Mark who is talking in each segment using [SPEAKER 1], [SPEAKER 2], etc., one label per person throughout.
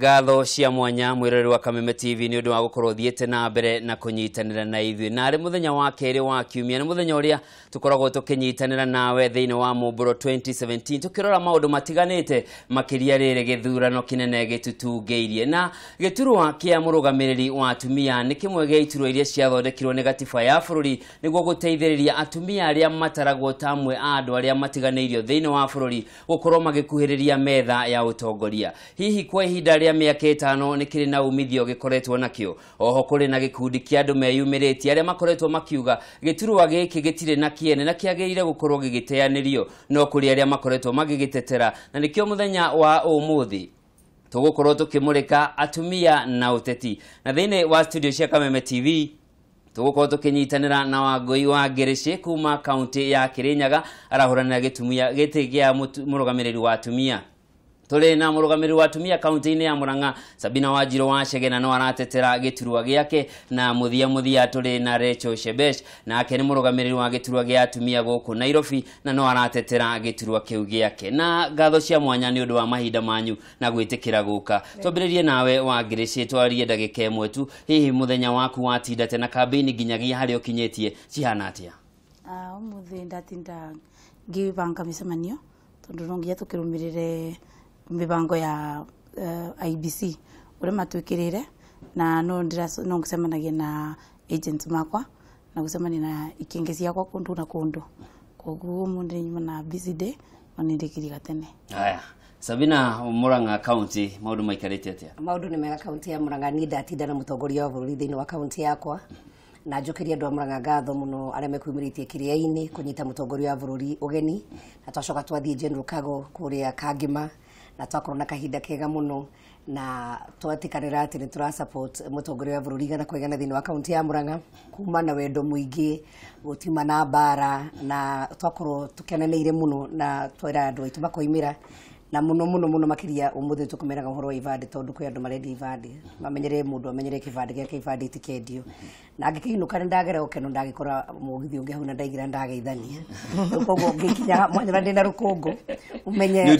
[SPEAKER 1] ngatho cia mwanya mwirori wa Kameme TV ni undu wa gukorwo thiete na mbere na kunyitanira na ithui na ari muthenya wa keri wa kiumia ni muthenya uria tukoragwo tukinyitanira nawe thiini wa Mumburo 2017 tukirora maundu matiganite makiria riri githurano kinene gitutungeirie na giturwa kia murugamiriri wa atumia ni kimwe gia iturwa iria ciathondekirwo ni gatiba ya bururi niguo guteithiriria atumia aria mataragwo tamwe andu aria matiganeirio thiini wa bururi gukorwo magikuhiriria metha ya utongoria hihi kwa ihinda ria miaka 5 ni kiri na umithio gikoretwo nakio oho kuri na gikundi kia andu meyumiriti aria makoretwo makiuga giturwa giki gitire na kiene na kiageire gukorwo gigiteanirio no kuri aria makoretwo magigitetera na nikio muthenya wa umuthi tugukorwo tukimurika atumia na uteti na thiini wa studio cia Kameme TV tugukorwo tukinyitanira na Wangui wa Ngirici kuma kaunti ya Kirinyaga arahuranira gitumia giti gia murugamiriri wa atumia tuli na murugamiriri wa atumia kaunti-ini ya Murang'a Sabina Wanjiru wa Chegena no aratetera giturwa giake na muthia tuli na Rachel Shebesh na ake ni murugamiriri wa giturwa gia atumia guku Nairobi na no aratetera giturwa kiu giake na ngatho cia mwanya ni undu wa mahinda manyu na gwitikira guka twambiririe nawe wa Ngirici twarie ndagika imwe tu hihi muthenya waku watindate na kambini nginyagia hari ukinyetie cihana atia
[SPEAKER 2] umuthi ndatinda ngibanga micemanio tondu nongia tukirumirire mibango ya IBC ure matwikirire na no ngicemanagia na agents makwa na gucemania na ikenge ciakwa kundu na kundu koguo mundu na busy day onindikiri gatene
[SPEAKER 1] aya Sabina Murang'a county maudu maikarite atia
[SPEAKER 3] maudu ni mega county ya Murang'a ni ndatinda na mutongoria wa bururi thiini wa county yakwa na njukiria andu a Murang'a ngatho muno aria mekwimiritie kiria-ini kunyita mutongoria wa bururi ugeni na twacoka twathie General Kago kuria Kangima na twakorwo na kahinda kega muno na twatikanira ati ni tura support mutongoria wa bururi na kwegana thiini wa county ya Murang'a kuma na wendo muingi gutima na bara na twakorwo tukeneneire muno na twira andu aitu makoimira na muno makiria umuthi tukumeraga uhoro wa ibadi tondu kwi andu marendi ibadi mamenyere mundu amenyere kibadi giake ibadi tikendio na ngikiinuka ndagera ukeno ndagikora mugithi ungi hau na ndaigira ndageithania rukungu ngikinya mwanyura ndina rukungu umenye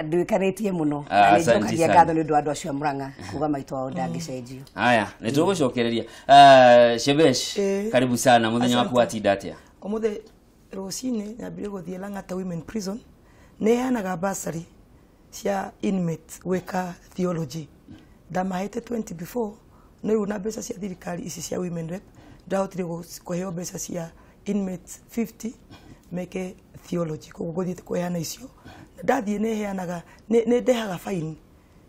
[SPEAKER 3] ndwikanitie muno na njukagia ngatho ni undu andu acio Murang'a kuga maitu ao ndangicenjio
[SPEAKER 1] aya nitugucokereria Shebesh karibu sana muthenya waku watinda atia
[SPEAKER 4] umuthi rocini nyambire guthie Lang'ata Women Prison neanaga basari cia inmates weka theology ndamahete 20 before no una besa cia thirikari ici cia women rep ndahotire kuheo besa cia inmates 50 meke theology kuguthite kuheana icio ndathie neheanaga ne ndehaga fine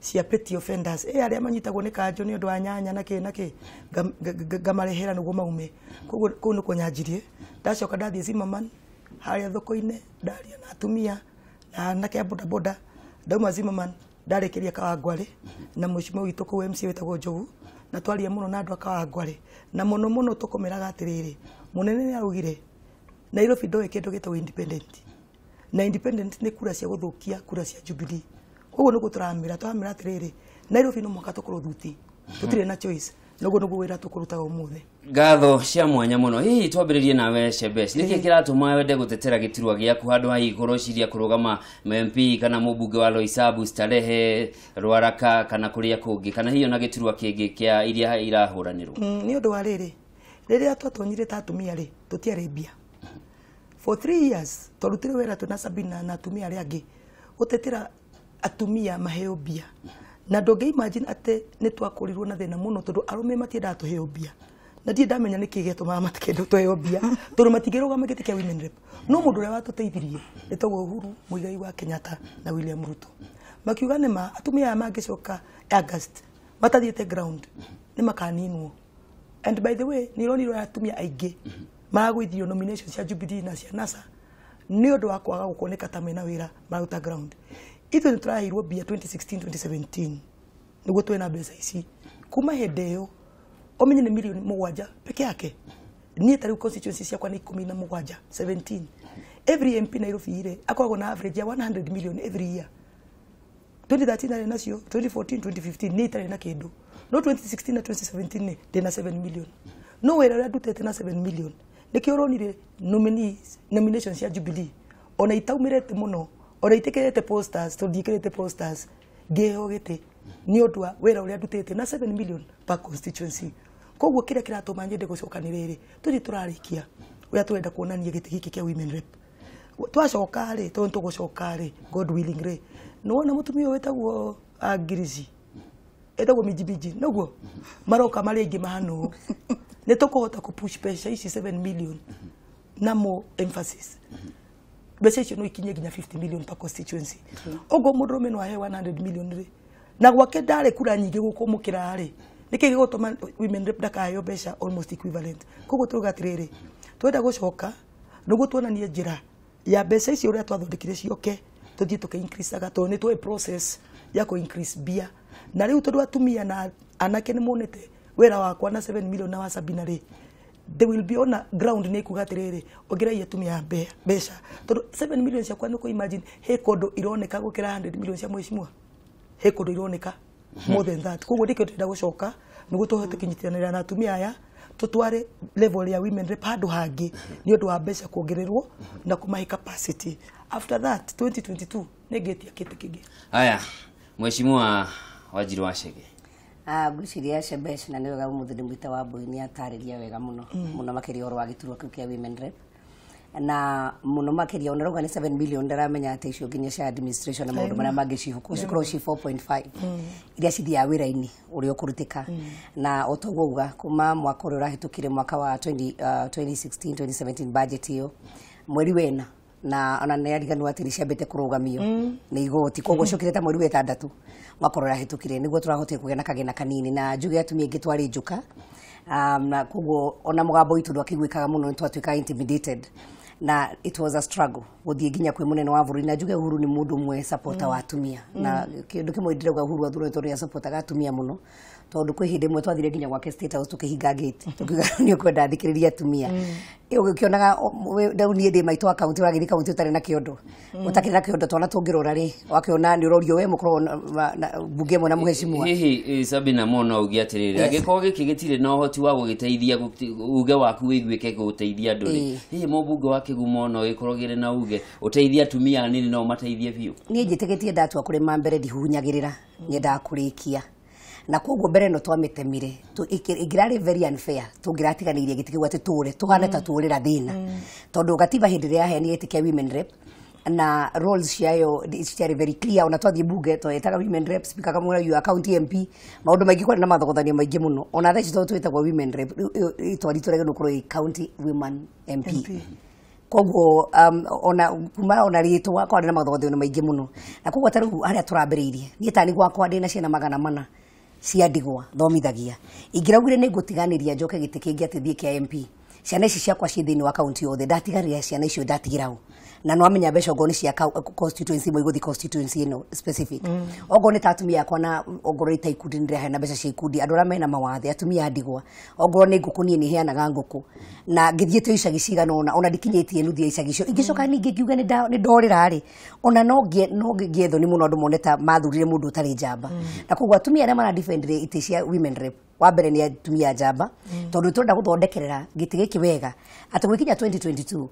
[SPEAKER 4] cia petty offenders aria manyitagwo ni kanjo ni undu wa nyanya nake ngamarehera nugo maume kuno kunyanjirie ndacoka ndathie Zimmerman haria thoko-ine ndaria na atumia na nake boda ndauma Zimmerman ndarekeria Kawangware na mushimo witu ku MC wetagwo Njogu na twaria muno na andu Kawangware na muno tukomeraga atiriri munene ni arugire Nairobi ndoe kindu gitagwo independent na independent ni kura cia guthukia kura cia Jubilee koguo nuko turamira atiriri Nairobi no mwaka tukorwo thuti tutire na choice nogo nugo wira tukurutaga umuthi
[SPEAKER 1] ngatho cia mwanya muno hihi twambiririe nawe Shebesh niki kiratuma wende gutetera giturwa giaku handu ha igoro ciria kurugama MP kana mubunge wa Loisabu Starehe Rwaraka kana kuria kungi kana hiyo na giturwa kingi kia iria irahuranirwo
[SPEAKER 4] ni undu wa riri twatonyire tatumia ri tutiaribia for 3 years torutire wera tuna Sabina na atumia ri angi utetera atumia maheo bia na ndonge imagine ate ni twakurirwo na thina muno tondu arume matienda tuheo bia na ndie ndamenya niki getuma matikendo tuheo bia tondu matigiruga magite kia women rep no mundu ria watuteithirie etagwo Uhuru Muigai wa Kenyatta na William Ruto makiuga nima atumia mangicoka August matathiete ground ni makaninwo and by the way ni ronirwo atumia aingi maragwithio nomination cia Jubilee na cia NASA ni undu wa kwaga gukoneka ta mena wira maruta ground ithu ni turahirwo bia 2016-2017 niguo twena mbeca ici kuma hende yo omenye ni milioni 7 peke yake ni tari constituency cia kwa ni 17 17 every MP Nairobi ire akoragwo na average ya 100 million every year 2013 ari nacio 2014 2015 ni tari na kindu no 2016 na 2017 ni ndina 7 million no wera ria ndutete na 7 million nikio ronire nominations cia Jubilee ona itaumirete muno ora itekete posters to dikete posters geho gete ni odwa wera uria ndutete na 7 million per constituency koguo kira kiratuma nyende gucokaniriri tuthi turarikia uria turenda kuonania giti giki kia women rep twacoka ri tondu tugucoka ri God willing ri nuona mutumia wetagwo Agirizi etagwo mijibiji noguo maroka mari ingi mahano ni tukuhota ku push pesa ici 7 million na mo emphasis bese icio no ikinye ginya 50 million per constituency ogo murume no ahe 100 million ri na gwake ndare kura nyingi gukumukira ri niki gigutuma women rep ndakayo besha almost equivalent koguo tugatiriri twenda gucoka nuguo tuonanie njira ya besa icio uria twathondekire cioke tuthie tuke increase agato ni twa process ya ku increase bia na riu tondu atumia na anake ni monete wera wakwa na 7 million na wa Sabina ri they will be on a ground ne kugatiriri ogirai atumia besha tondu 7 million cia kwa nuko imagine he kondo ironeka gukira 100 million cia mweshimwa he kondo ironeka more than that koguo ndikio twenda gucoka nuguo tuhote kinyitanira na atumia aya tutware level ya women rep handu hangi ni undu wa besha kuongererwo na kumahe capacity after that 2022 negetia kiti kingi
[SPEAKER 1] aya mweshimwa Wanjiru Wachege
[SPEAKER 3] gwiciria Shebesh na niwega umuthi ndimwita wa Mbui ni atariria wega muno muno makiria oro wagiturwo kiu kia women rep na muno makiria onaruga ni 7 million ndaramenya ati icio nginya cia administration na maundu maria mangicihuko cikoro ci 4.5 iria cithia wira-ini uri ukurutika na otoguga kuma mwaka uri urahitukire mwaka wa 2016 2017 budget iyo mweri wena na ona ne ariganwa ati riciambite kurugamio ni igoti koguo cukireta mweri wa 6 mwaka uri urahitukire niguo turahote kugena kagena kanini na njuge atumia ingi twari njuka na koguo ona mugambo itu ndwakiguikaga muno twatuika intimidated na it was a struggle guthie ginya kwi munene wa bũrũri na njuge Uhuru ni mundu mwe supporter wa atumia na kindu kimwe ndirauga Uhuru athuretwo ni supporter atumia muno tondu kwi hindi mwe twathire ginya gwake state house tukihinga gate tukiga ni kwenda thikiriria atumia ugikionaga ndau ni ndi maitu account wagiri account utari na kiondo utakiri na kiondo twana tungirora ri wakiona ni urorio we mukorwo bunge mwe na muheshimwa
[SPEAKER 1] hihi Sabina mono ugiatiriri agiko giki gitire no hoti wa gugiteithia uge waku wiguike guteithia nduri hihi mubunge wa Kigumo no ikorogire na uge uteithia atumia nini no mateithie biu
[SPEAKER 3] ni njitegetie ndatwa kuri mambere ndihunyagirira nyenda kurikia na koguo mbere no twamitemire igirari very unfair tungiratiganirie gitikiwa ati ture tuhane ta turira thina tondu gatiba hindi ria heni etikia women rep na roles ciayo ciari very clear ona twathie bunge twetaga women rep speaker kamwe yu account MP maundu maingi kwa na mathogothania maingi muno ona tha cito twetagwo women rep itwariturege no kuro county women MP koguo ona ritwa kwa na mathogothania maingi muno na koguo taru haria turambiriirie ni tani gwakwa ndina ciana magana mana cia ndigwa thomithagia ingiraugire ni ngutiganiria njoke giti kingi ati thie kia MP ciana ici ciakwa ci thiini wa kaunti yothe ndatigaria ciana icio ndatigirao na no amenya mbeca ngo ni cia constituency mo iguthi constituency no specific ogo ni tatumia yakwa na ogoro ita ikundi ndire hena mbeca cia ikundi andu ra mena mawathe atumia ndigwa ogoro ni nguku ni heanaga nguku na ngithiete icagi cigana ona ndikinyitie nuthi ya icagi cio ingicoka ningi ngiuga ni ndorira ri ona no ngietho ni muno andu moneta mathurire mundu utari njamba na koguo atumia aria mara defend ite cia women rep wa mbere ni atumia njamba tondu turenda guthondekerera giti giki wega ati gwikinya 2022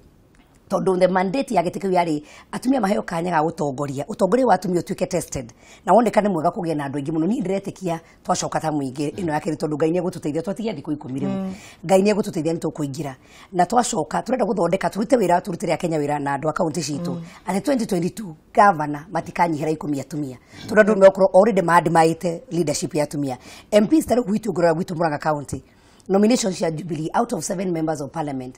[SPEAKER 3] tondu the mandate ya gitikiu yari atumia maheo kanya ga gutongoria utongoria wa atumia utuike tested na wonekane mwega kugia na andu aingi muno ni ndiretikia twacoka ta muingi ino yake tondu Ngai ni gututeithia twatigia ndiku 10 Ngai ni gututeithia ni tukuingira na twacoka turenda guthondeka turute wira turutire Kenya wira na andu akaunti citu ati 2022 governor matikanyihira 10 atumia tondu no already maadmaite leadership ya atumia MPs tare gwitungura gwitu Murang'a county nominations ya Jubilee out of 7 members of parliament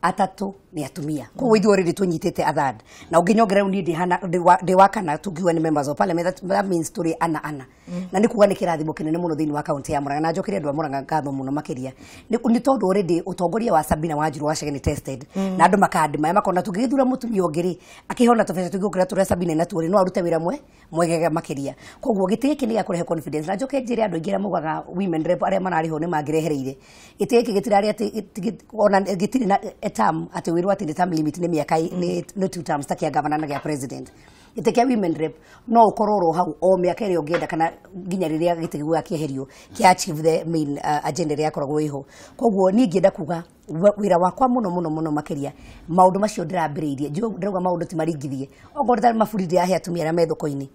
[SPEAKER 3] atatu ni atumia kwa hiyo already tunyitete athad na uginyongera unidi hana de wakana tugiwa ni members of parliament that means story ana na nikuga ni kirathimo kinene muno thini wa county ya Murang'a na njokeria andu a Murang'a ngatho muno makiria ni tondu already utongoria wa Sabina Wanjiru Wachege ni tested na andu makadima makona tugithura mutumia ongeri akihona tofauti tugikira tura Sabina na tuore no arute wira mwegega makiria koguo gitiki ni gakurehe confidence na njoke njire andu ingira mugaga women rep aria manariho ni mangirehereire itiki gitirari ati ona gitiri na term ati wirwa ati term limit ni miaka ni 2 terms takia governor na ya president itekia women rep no ukororo hau o miaka iri ongienda kana ginya riria gitigiwa akieherio ki achieve the main agenda ria koragwo iho koguo ni ngienda kuga wira wakwa muno makiria maundu macio ndirambiriirie ndiraga maundu ti maringithie ogorda mabudithia he atumia na methoko-ini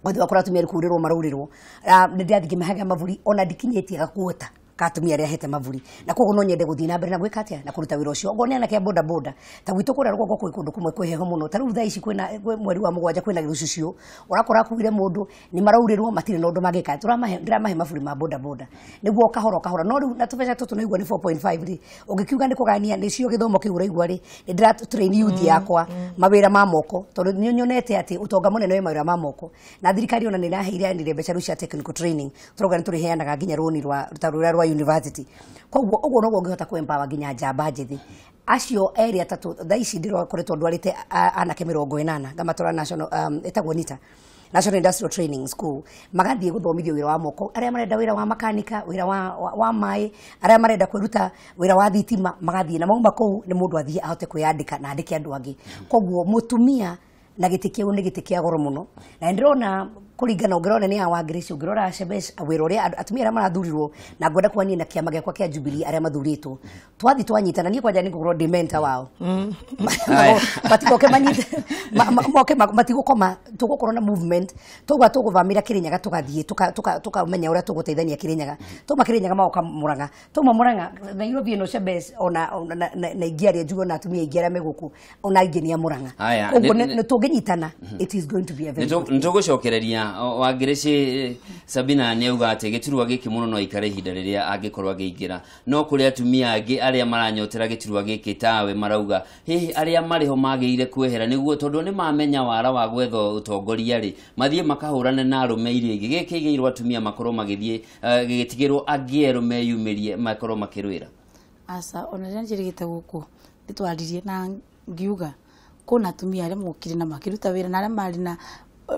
[SPEAKER 3] wathe wakora atumia kurirwo maraurirwo nä ndä rathingä mahaga mavuri ona ndikinyä tie gakuota katumia aria hete mavuri na koguo no nyende guthii na mbere na gwika atia na kuruta wira ucio ngone anake boda boda ta gwitu kuria rwongo kwi kundu kumwe kwi heho muno taru thaa ici kwina mweri wa mugwanja kwina girucucio urakora kuire mundu ni maraurirwo matire na undu magika ndiramahe mavuri ma boda boda niguo kahora no riu na tubeca tutu no igua ni 4.5 ri ungikiuga ni kugania ni cio githomo kiura igua ri ni ndira train youth yakwa mawira ma moko tondu nyonete ati utonga munene we mawira ma moko na thirikari ona ni raheire ni mbeca cia technical training turoga ni turi heanaga nginya roni rwa rutarura rwa university koguo uguo no ngihota kuempower nginya njamba njithi acio area tatu thaa ici ndirokoretwo ndwarite anake 80 ngamatwara national etagwo NITA National Industrial Training School magathie guthomithio wira wa moko aria marenda wira wa makanika wira wa mai aria marenda kwiruta wira wa thitima magathie na mauma kou ni mundu athie ahote kwiyandika na andike andu angi koguo mutumia na gitikiu ni gitikia goro muno na ndirona kuringana ngirona ni awa Grace ngirora Shebesh awira uria atumia aria marathurirwo na ngwenda kwani na kiama giakwa kia Jubilee aria mathuritwo twathi twanyitana ni kwanja ni ngorwo dementa wao batikoke manyite moke matigukoma tugukorwo na movement tugwa tuguvamira Kirinyaga tugathie tukamenya uria tuguteithania Kirinyaga tuma Kirinyaga maoka Muranga tuma Muranga Nairobi no Shebesh ona na ingiaria njugo na atumia ingiaria meguku ona ingenia Muranga uguo ni tunginyitana it is going to be a very
[SPEAKER 1] nitugucokereria wa Grace Sabina ni auga ati giturwa giki muno no ikare ihinda riria angikorwa giingira no kuri atumia angi aria maranyotera giturwa giki tawe marauga hihi aria mariho magiire kwehera niguo tondu ni mamenya wara wa gwetho utongoria ri mathie makahurane na arume iria ingi giki igirwo atumia makorwo magithie gitigirwo angieru meyumirie makorwo makirwira
[SPEAKER 2] asa ona njirigite guku nitwaririe na ngiuga kuna atumia aria mokire na makiruta wira na aria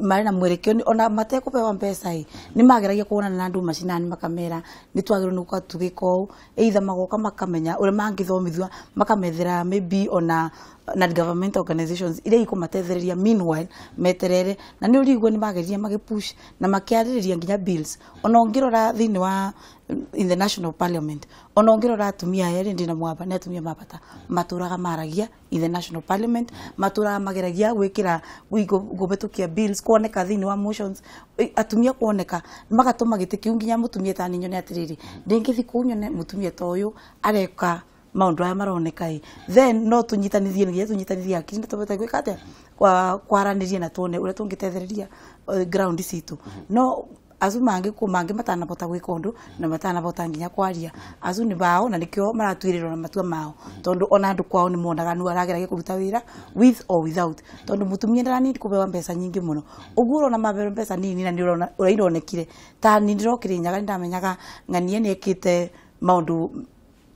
[SPEAKER 2] mari na mwerekeo ona matekupewa mbeca ni mageragia kuonana na andu macinani makamera ni twagirwo nuko tugiko either magoka makamenya ure mangithomithwa makamethera maybe ona na government organizations ile iko matethereria meanwhile meterere na ni urigwe ni mageria magipush na makiaririria nginya bills ona ongirora thini wa in the national parliament ona ongirora atumia yari ndina mwaba ni atumia mabata maturaga maragia in the national parliament maturaga mageragia gwikira gobetukia bills kuoneka thini wa motions atumia kuoneka magatuma gitikiu nginya mutumia tani nyone atiriri ndingithi kunyone mutumia toyo areka maundu aya maroneka then no tunyitanithie ngiye tunyitanithie akini tubeta gwika atia kwaranirie na tuone uria tungitethereria ground citu no azu mangi matana bota gwika undu na matana bota nginya kwaria azu ni bao na nikio maratwirirwo na matua mao tondu ona andu kwao ni monaga nu arageragia kuruta wira with or without tondu mutumia ndarani kubewa mbeca nyingi muno uguro na mabero mbeca nini na ni uraonekire ta ni ndirokire nyaga ndamenyaga nganie ni ekite maundu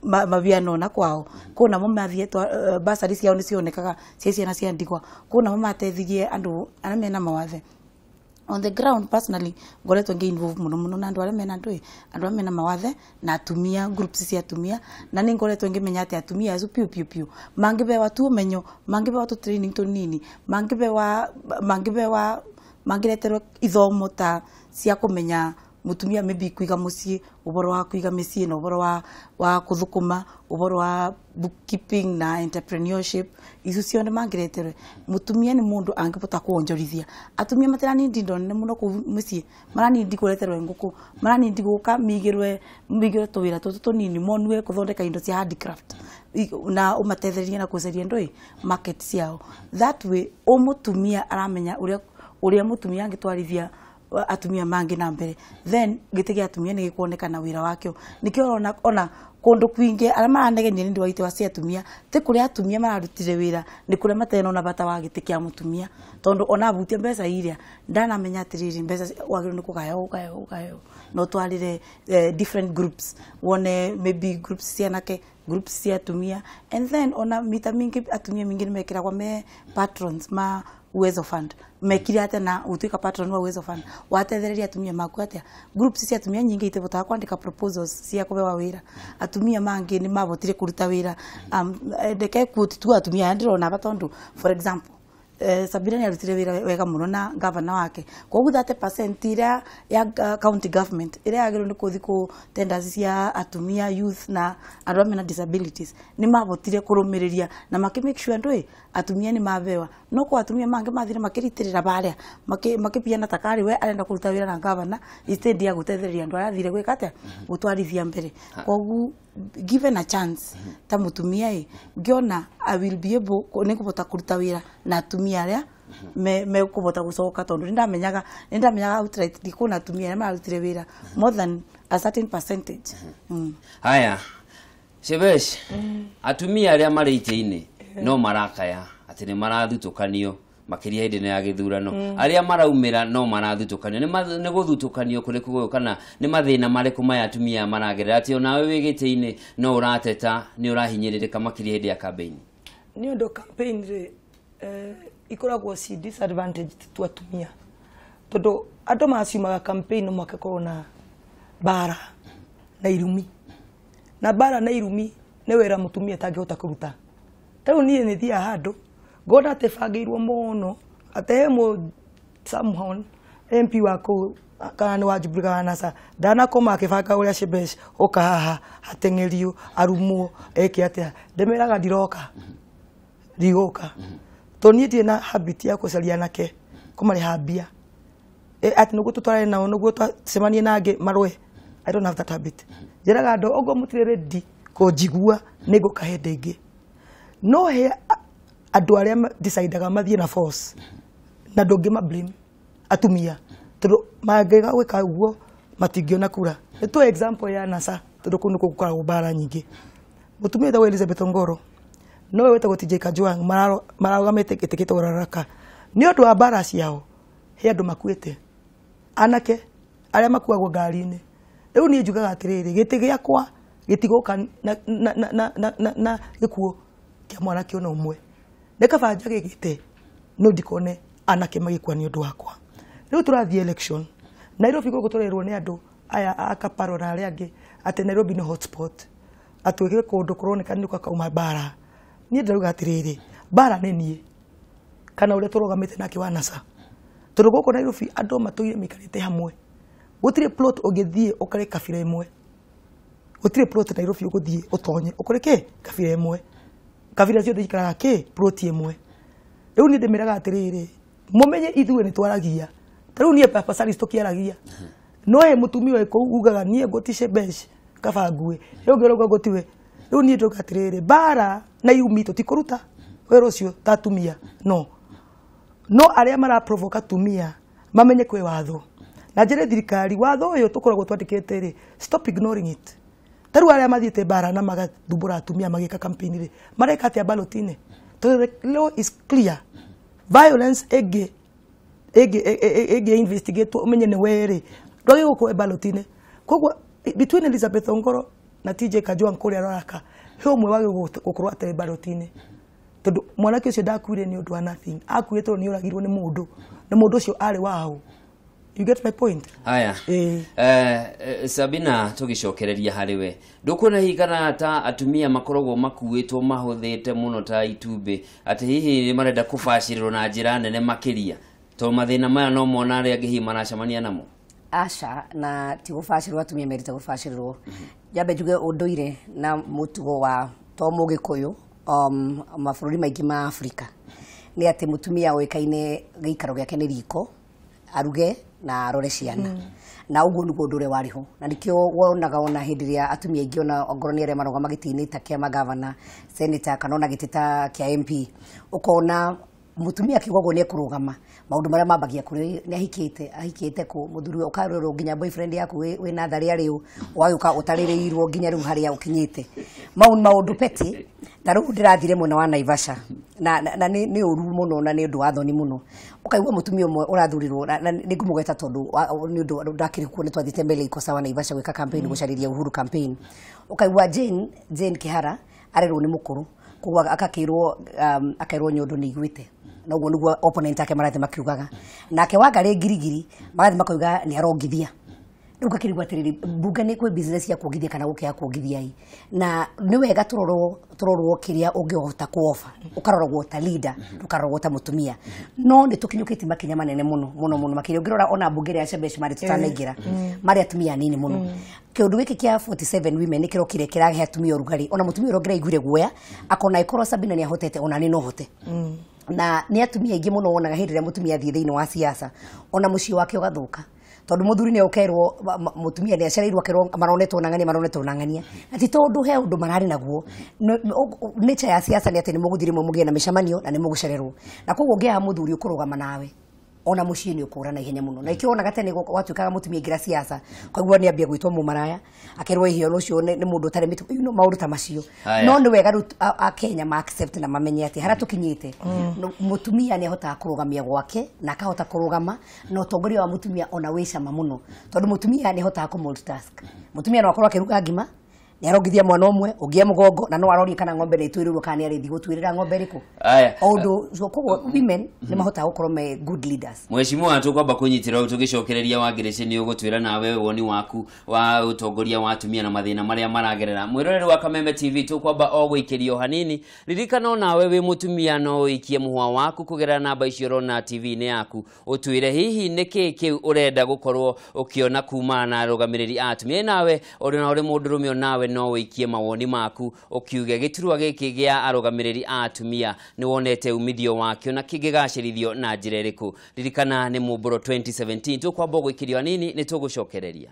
[SPEAKER 2] mabiano na kwao kuna mama athieto basari ciao ni cionekaga ciana ciandikwa kuna mama atethigie andu arĩa mena mawathe on the ground personally ngoretwo ngi involve muno na andu arĩa mena mawathe na atumia groups cia atumia na ni ngoretwo ngimenya ati atumia azu piu mangibewa tu menyo mangibewa tu training to nini mangibewa mangireterwo ithomo ta cia kumenya mutumia maybe kuiga mucii uboro wa kuiga micii na uboro wa kuthukuma uboro wa bookkeeping na entrepreneurship isu cione mangireterwe mutumia ni mundu angipota kuonjorithia atumia matirani ndindo ne muno ku mucii marani ndi kureterwe nguku marani ndi guka migirwe tuwira tutu nini monwe kuthondeka indo cia handicraft na umatetheria na kuceria ndoi market ciao that way umutumia aramenya uria mutumia angitwarithia atumia mangi na mbere then gitege atumia ni gikuoneka na wira wakio nikio ona kundu kwinge ara maranegenia ndi waite wa cia atumia ti kuri atumia mararutire wira ni kuri mateno na bata wa gite kia mutumia tondu ona butie mbeca iria ndana menya atiriri mbeca wagiro ni kugayo no twarire different groups one maybe groups cia nake groups cia atumia and then ona mita mingi atumia mingi mekira kwa me patrons ma Uwezo Fund mekiri ate na utuika patron wa Uwezo Fund watethereria atumia maku atia groups cia atumia nyingi itebota kwandika proposals cia kubewa wira atumia mangi ni mabotire kuruta wira ndeke quote tu atumia ndirona batondu for example Sabina ni arutire wira wega muno na governor wake koguo 30% ira ya county government ira yagirwo ni kuthi ku tenders cia atumia youth na andu amena disabilities ni mabotire kurumiriria na make sure ndoi atumia ni mabewa no kwa atumia mange mathire makiritirira baria makipiana takari we arenda kuruta wira na governor instead ya gutethereria andu arathire gwika atia gutwarithia mbere koguo given a chance ta mutumia ngiona I will be able ni kubota kuruta wira na atumia aria me kubota gucoka tondu ndamenyaga outright ndikuna atumia ma arutire wira more than a certain percentage.
[SPEAKER 1] Haya Shebesh atumia aria mari ite-ini no marakaya ati ni marathutukanio makiria hindini ya githurano aria maraumira no marathutukanio ni guthutukanio kuri kugo kana ni mathina mariku maya atumia maragerera ati onawe wigite-ini no urateta ni urahinyiririka makiria hindi ya campaign
[SPEAKER 4] ni ndo campaign re ikoragwo si disadvantage tu atumia todo ando maciumaga campaign mwakakoro na bara na irumi na bara na irumi ne wera mutumia tangihota kuruta tau nie ni thia handu ngona tebangirwo muno atemo somehow MP wako kana wajibika nasa dana koma akibanga uria Shebesh oka haha hatengerio arumo eke atia ndemeraga ndiroka rigoka tonie na habit ya kucaria nake kumari habia ati nugo tutware na nugo twacemanie nange marwe I don't have that habit jeraga ndo ogo mutire ready ko jigua nego kahende ingi no he andu aria decidaga mathie na force na ndongi ma blame atumia tondu mangega gwika uguo matingiona kura to example ya nasa tondu kunu kukoragwo bara nyingi mutumia ta Elizabeth Ongoro no weta gutije Kajwang maragamete kitikite uraraka ni undu wa bara ciao he andu makuite anake aria makuagwo ngari-ini riu ni njugaga atiriri giti giakwa gitigoka na gikuo kia mwana kio na umwe nekaba njage gite no ndikone anake magikwa ni undu wakwa riu turathie election Nairobi go gutorerwo ni andu aya akaparo na aria angi ati Nairobi no hotspot atwike kundu kuroneka ni kwa kauma bara ni ndauga atiriri bara ni nie kana ule turogamite nake wa nasa tondu guku Nairobi andu matuire mikarite hamwe gutire plot ogithie ukare kabira imwe gutire plot Nairobi uguthie utonye ukore ke kabira imwe kabira cio ndikaraga ke plot imwe riu ni ndemeraga atiriri mumenye ithuwe ni twaragia riu nie papa sari stokiaragia no he mutumia ko ugaga nie goti Shebesh kabangue riu ngero gotiwe riu nie ndoka atiriri bara na yumi tutikuruta wero cio tatumia no aria mara provoke tumia mamenye kwe watho na njere thirikari watho uyu tukoragwo twandikite ri stop ignoring it taru aria mathiete bara na magathumbura atumia magika campaign ri mareka atia ballotine to the law is clear violence ege investigate umenye ne were ndoge gukwe ballotine kogwa between Elizabeth Ongoro na TJ Kajwang kuria raraka he umwe wage gukorwa ate ballotine tondu mwanake ucio ndakuire ni undu wa nothing akuitwo ni uragirwo ni mundu na mundu ucio ari wao. You get my point?
[SPEAKER 1] Haya. Sabina tugicokereria hariwe ndukuna higana ta atumia makorogwo makuitwo mahuthite muno ta itumbi ati hihi ni marenda kubaciriro na njira nene makiria to mathina maya no mona ari angi maracamania namo
[SPEAKER 3] aca na ti gubacirwo atumia merite gubacirwo jambe njuge unduire na mutugo wa to mugikuyu mabũrũri maingĩ ma Afrika ni ati mutumia oikaine giikaro giake ni riko aruge na arore ciana na uguo niguo ndure wariho na nikio wonaga ona hindi ria atumia ingi ona ongoro ni aria marogama gitini ta kia magavana senator kana ona gitita kia MP ukona mutumia kigwagwo ni kurugama maundu maria mambagia kuri ni ahikite ku muthuri ukarorwo nginya boyfriend yaku we na thari ariu wayuka utaririirwo nginya riu haria ukinyite maundu peti taru ndirathire mwana wa Naivasha na ni uru muno na ni undu wa thoni muno ukaigwa mutumia umwe urathurirwo ni ngumugeta tondu ni undu ndakiri ku ni twathite mbele iko sawa Naivasha gwika campaign gucariria Uhuru campaign ukaigwa Jane Kihara arerwo ni mukuru kugwa akairwo nyondo ni igwite na uguo niguo opponent yake marathi makiugaga nake Wangari ngirigiri marathi makoiga ni arongithia rĩu gakĩrigwo atĩrĩrĩ mbunge nĩ kwĩ business ya kuongithia kana gũkĩaga kuongithia i na nĩ wega tũrorwo kĩrĩa ũngĩhota kuofa ũkaroragwo ta leader ũkaroragwo ta mũtumia no nĩ tũkinyũkĩtie makinya manene mũno makĩria ũngĩrora ona mbunge ya Shebesh marĩ tutanaingĩra marĩ atumia nini mũno kĩũndũ gĩkĩ kĩa 47 women nĩ kĩrokire kĩrahe atumia ũrugarĩ ona mũtumia ũrĩa ũngĩraiguire guoya akona ikorwo Sabina nĩ ahotete ona nĩ no hote na nĩ atumia aingĩ mũno wonaga hĩndĩ ĩrĩa mũtumia athiĩ thĩinĩ wa siasa ona mũciĩ wake ũgathũka tondu muthuri ni ukerwo mutumia ni acereirwo akerwo maronetwo nangania ati tondu he undu marari naguo nature ya siasa ni ati ni muguthire mugie na mishamanio na ni mugucererwo na koguo ngiaha muthuri ukurugama nawe ona muciĩ ni ukura na ihenya muno na ikiona gatene gwatuikaga mutumia ingira siasa koguo ni ambia gwitwo mumaraya akerwo ihio rucio ni mundu utare mitu maundu ta macio no ni wega a Kenya ma accept na mamenye ati hara tukinyite mutumia ni ahota kurugamia gwake na akahota kurugama na utongoria wa mutumia ona wicama muno tondu mutumia ni ahota ku multitask mutumia no akorwo akiruga ngima ni arongithia mwana umwe ugie mugongo na no arori kana ng'ombe ni twirirwo kana ni arithi gutwirira ng'ombe riku ondu koguo women ni mahota gukorwo me good leaders
[SPEAKER 1] Mheshimiwa tukwamba kunyitira tugicokereria Wangirici ni ugutwira nawe woni waku wa utongoria wa atumia na mathina maria maragerera mwiroreri wa Kameme TV tukwamba o guikirio hanini ririkana nawe wi mutumia no ikie muhwa waku kugera namba icio rona TV ni yaku utwire hihi niki kiu urenda gukorwo ukiona kuma na rugamiriri atumia nawe uri mundurume nawe no wikie mawoni maku ukiuge giturwa giki gia arugamiriri atumia ni wonete umithio wakio na kingigacirithio na njira iriku ririkana ni Mumburo 2017 tukwamba guikirio nini ni tugucokereria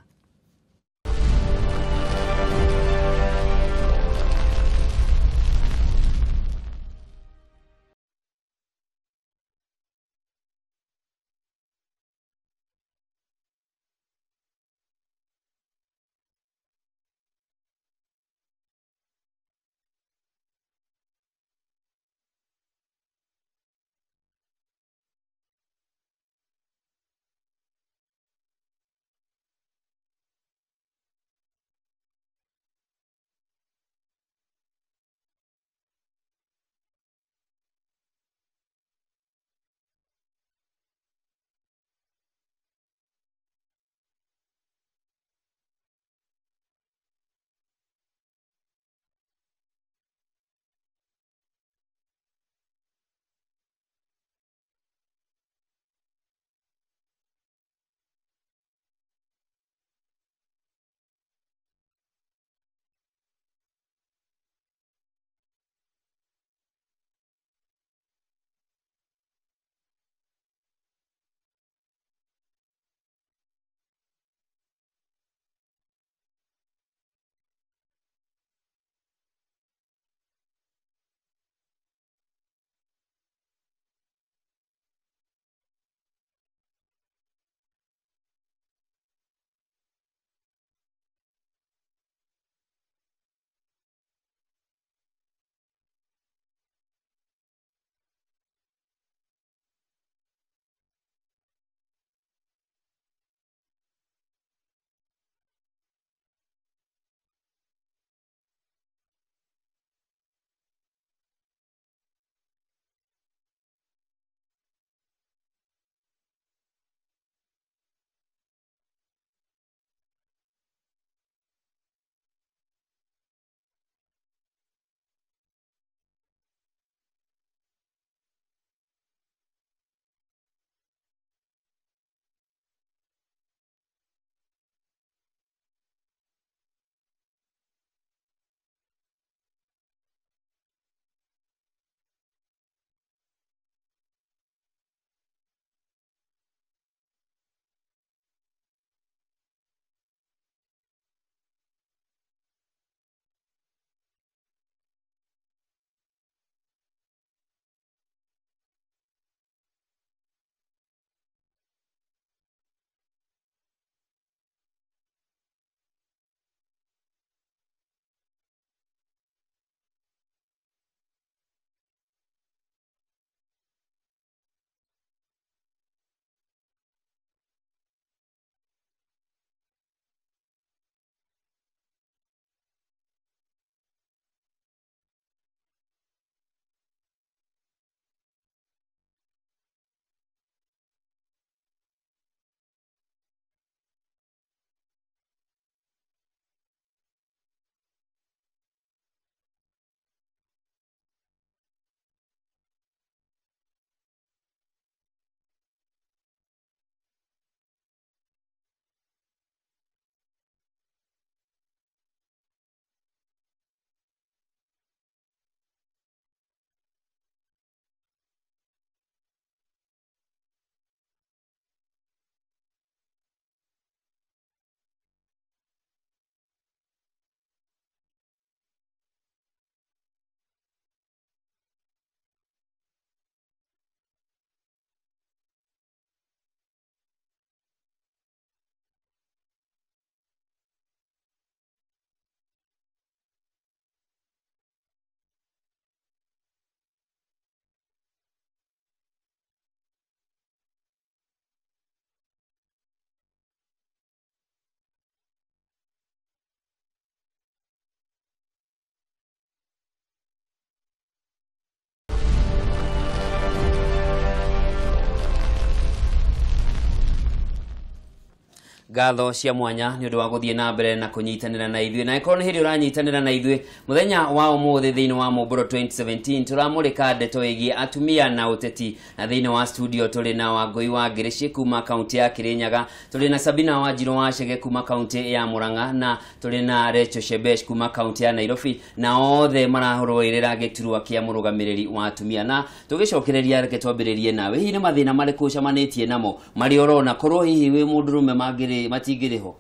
[SPEAKER 1] ngatho cia mwanya ni undu wa guthie na mbere na kunyitanira na ithuĩ na ikorwo ni hindi uranyitanira na ithuĩ muthenya wa umuthi thiini wa Mumburo 2017 turamurika ndeto igie atumia na uteti na thiini wa studio tuli na Wangui wa Ngirici kuma kaunti ya Kirinyaga, tuli na Sabina Wanjiru wa Chege kuma kaunti ya Murang'a na tuli na Rachel Shebesh kuma kaunti ya Nairobi, na othe marahoroirira giturwa kia murugamiriri wa atumia. Na tugicokereria reke twambiririe nawe, hihi ni mathina mariku ucamanitie namo mari urona korwo hihi wi mundurume magiri matingiriho?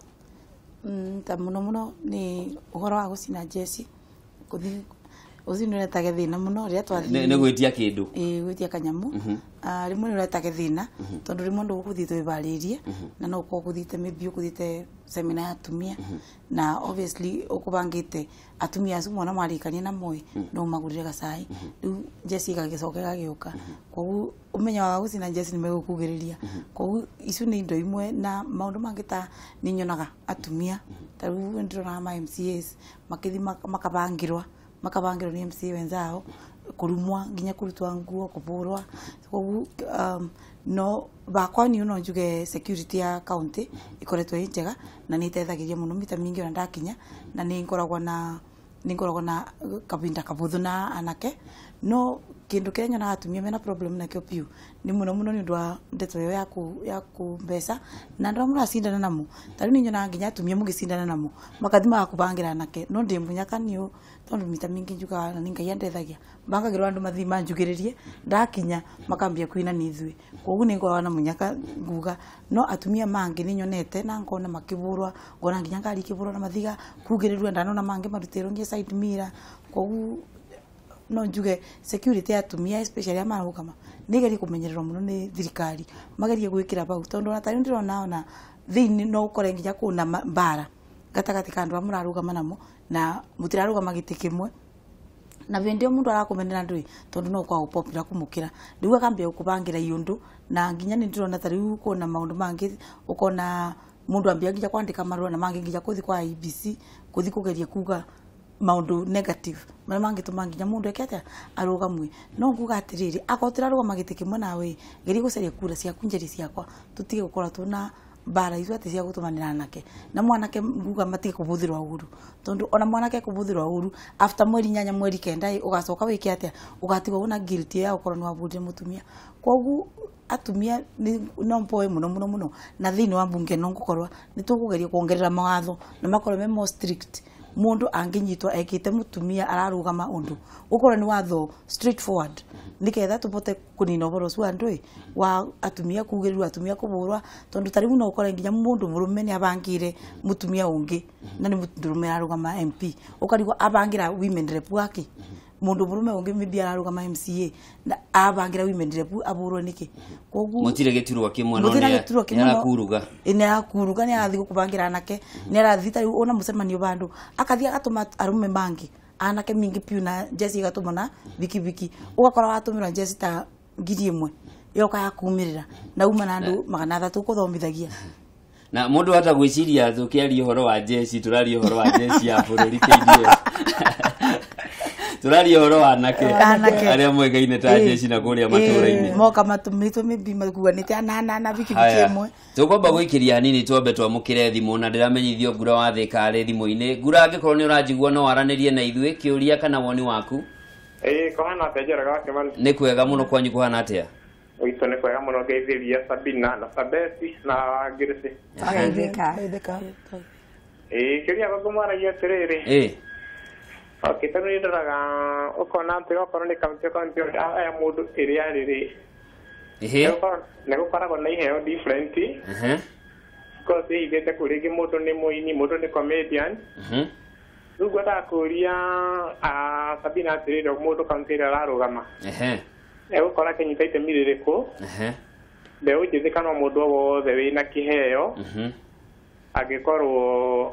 [SPEAKER 2] Ta muno ni uhoro wa gucina jesi kuthi uzinure ta gethina muno ria twathi
[SPEAKER 1] ne gwitia kindu
[SPEAKER 2] gwitia kanyamu rimwe ni reta gethina tondu rimwe ndu guthi twibaririe na no ko kuthite maybe kuthite seminar ya atumia na obviously ukubangite atumia acu mwana marikania na moi no magurire gacai riu jesi gagicokera giuka koguo umenya wa gucina jesi ni megukugiriria koguo icu ni indo imwe na maundu mangita ni nyonaga atumia ta riu ndiro ma MCAs makithi makabangirwa ni MCA wenzao kurumwa nginya kurutwa nguo kuburwa koguo no bakwa ni uno njuge security ya county ikoretwo njega na ni tethagiria muno mita mingi ona ndakinya na ni ngoragwa na kabinda kabuthu na anake no kindu kiria nyona atumia mena problem na kio piu ni muno ni ndwa ndeto yo ya kumbesa na ndwa muracindana namo tari ni nyona nginya atumia mugicindana namo makathima kubangira anake no ndi munyaka niyo tondu mita mingi njuga na ninga yandethagia bangagirwa andu mathima njugiririe ndakinya makambia kuina ni ithui koguo ni ngorwa na munyaka nguga no atumia mangi ni nyonete na ngona makiburwa ngona nginya ngari kiburwa na mathiga kugirirwa ndanona mangi marutiro ngie side mirror koguo no njuge security ya atumia especially amarugama nigeri kumenyererwo muno ni thirikari magerie gwikira bau tondu na tari ndirona thini no ukore nginya kuna mbara gatagati kandu amurarugama namo na mutirarugama giti kimwe na vendio mundu arakumenera ndui tondu no kwa popular kumukira ndiwe kambia kubangira yundu na nginya ni ndirona tari ukona maundu mangi ukona mundu ambia nginya kwandika marua na mangi nginya kuthi kwa IBC kuthi kugeria kuga maundu negative mara mangi tumanginya mundu ekete arugamwe no nguga atiriri akotira rugama giti kimwe nawe geri guceria kura cia kunjeri ciakwa tutige gukora tuna bara izo ati cia gutumanira nake na mwanake nguga matige kubuthirwa uhuru tondu ona mwanake kubuthirwa uhuru after mweri 8 mweri 9 ugacoka wiki atia ugatigo una guilt ya ukorwo no abudire mutumia kogu atumia no mpoe muno na thini wa bunge no ngukorwa ni tukugeria kuongerera mawatho na makorwo me more strict mundu anginyitwa ekite mutumia ararugama undu ukora ni watho straightforward niketha tupote kunina uboro cu andui wa atumia kugirirwa atumia kuburwa tondu tari muno ukora nginya mundu murume ni abangire mutumia ungi na ni murume arugama MP ukarigwa abangira women rep wake mundu murume ungi maybe ararugama MCA na abangira women rep aburwo niki koguo
[SPEAKER 1] mutire giturwa kimwe no ni arakuruga ni arathi kubangira nake ni arathi tari ona mucemanio bandu akathia gatuma arume bangi anake mingi piu na jesi gatumana biki ugakora watumira jesi ta ngiri imwe yoka ya kumirira na uma na andu magana 3 kuthomithagia na mundu hata gwiciria thukiaria horo wa jesi turaria horo wa jesi ya bururi KDF turaria horo wa anake aria mwegaine ta jesi na kuria matura-ini
[SPEAKER 2] moka matumitwe maybe makuganite na biki imwe
[SPEAKER 1] tukomba gwikiria nini twambe twamukire thimu na ndiramenyithio Ngura wa Thikari thimu-ini. Ngura angikorwo ni uranjigua no waranirie na ithuĩ kiuria kana woni waku?
[SPEAKER 5] Kohana atia njeraga Kimani.
[SPEAKER 1] Ni kwega muno kwanyu kuhana atia?
[SPEAKER 5] Wito ni kwega muno ngeithiria Sabina na Sabesi na Ngirici.
[SPEAKER 3] Ageithika.
[SPEAKER 5] Kiuria gũkũmwaragia atĩrĩrĩ. Okay, tano ni ndaraga ukona ntego korwo ni kaunti ya mundu ĩrĩa rĩrĩ. Ne gukoragwo na iheo different. Because igete kurigi mundu ni muini mundu ni comedian. Rĩu ngwenda kũria Sabina atĩrĩrĩ mundu kaunti ĩrĩa ararugama. Egũkora kĩnyita itemi rĩrĩkũ. Mbeũ njĩthĩ kana mũndũ wothe wĩna kĩheo angĩkorwo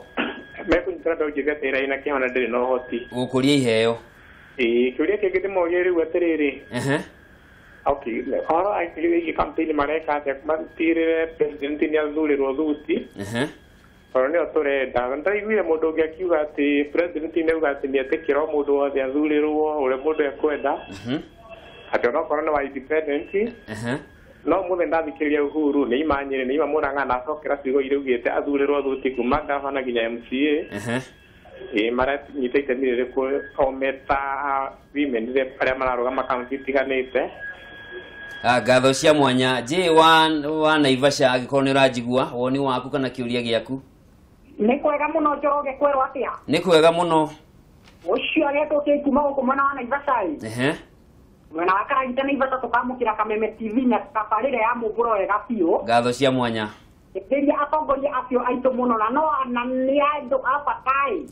[SPEAKER 5] mekunyitana mbeũ njĩthĩ atĩ ĩna kĩheo na ndĩrĩ na ũhoti
[SPEAKER 1] gũkũria iheo.
[SPEAKER 5] Kĩũria kĩngĩ ndĩmorie rĩu atĩrĩrĩ. Okay, ahora ai campaign mareka atĩa matirĩre president ni athurĩrwo thuti. Tondũ nĩo tũrenda. Nĩndaiguire mũndũ ũngĩ akiuga atĩ president nĩauga atĩ nĩetĩkĩra mũndũ wothe athurĩrwo ũrĩa mũndũ ekwenda. Atĩ onakorwo nĩ wa independent. no muthe ndathikiria Uhuru ni imanyire ni imamuranga na cokera cigo irugite athuriro thuti kuma gavana ginya MCA mara nyitaite nire ko kometa women ile pale mararugama kaunti tiganite
[SPEAKER 1] ngatho cia mwanya je wa Naivasha agikorwo ni urajigua woni waku kana kiuria giaku
[SPEAKER 6] ni kwega muno Njoroge kwerwo atia
[SPEAKER 1] ni kwega muno
[SPEAKER 6] ucio ageto ke kuma kumana na Naivasha Wena akara ita Naivasha tukamukira Kameme TV na tabarire ya muburo wega biu
[SPEAKER 1] ngatho cia mwanya
[SPEAKER 6] Ndiria atongoria acio aitu muno na no ni andu abatai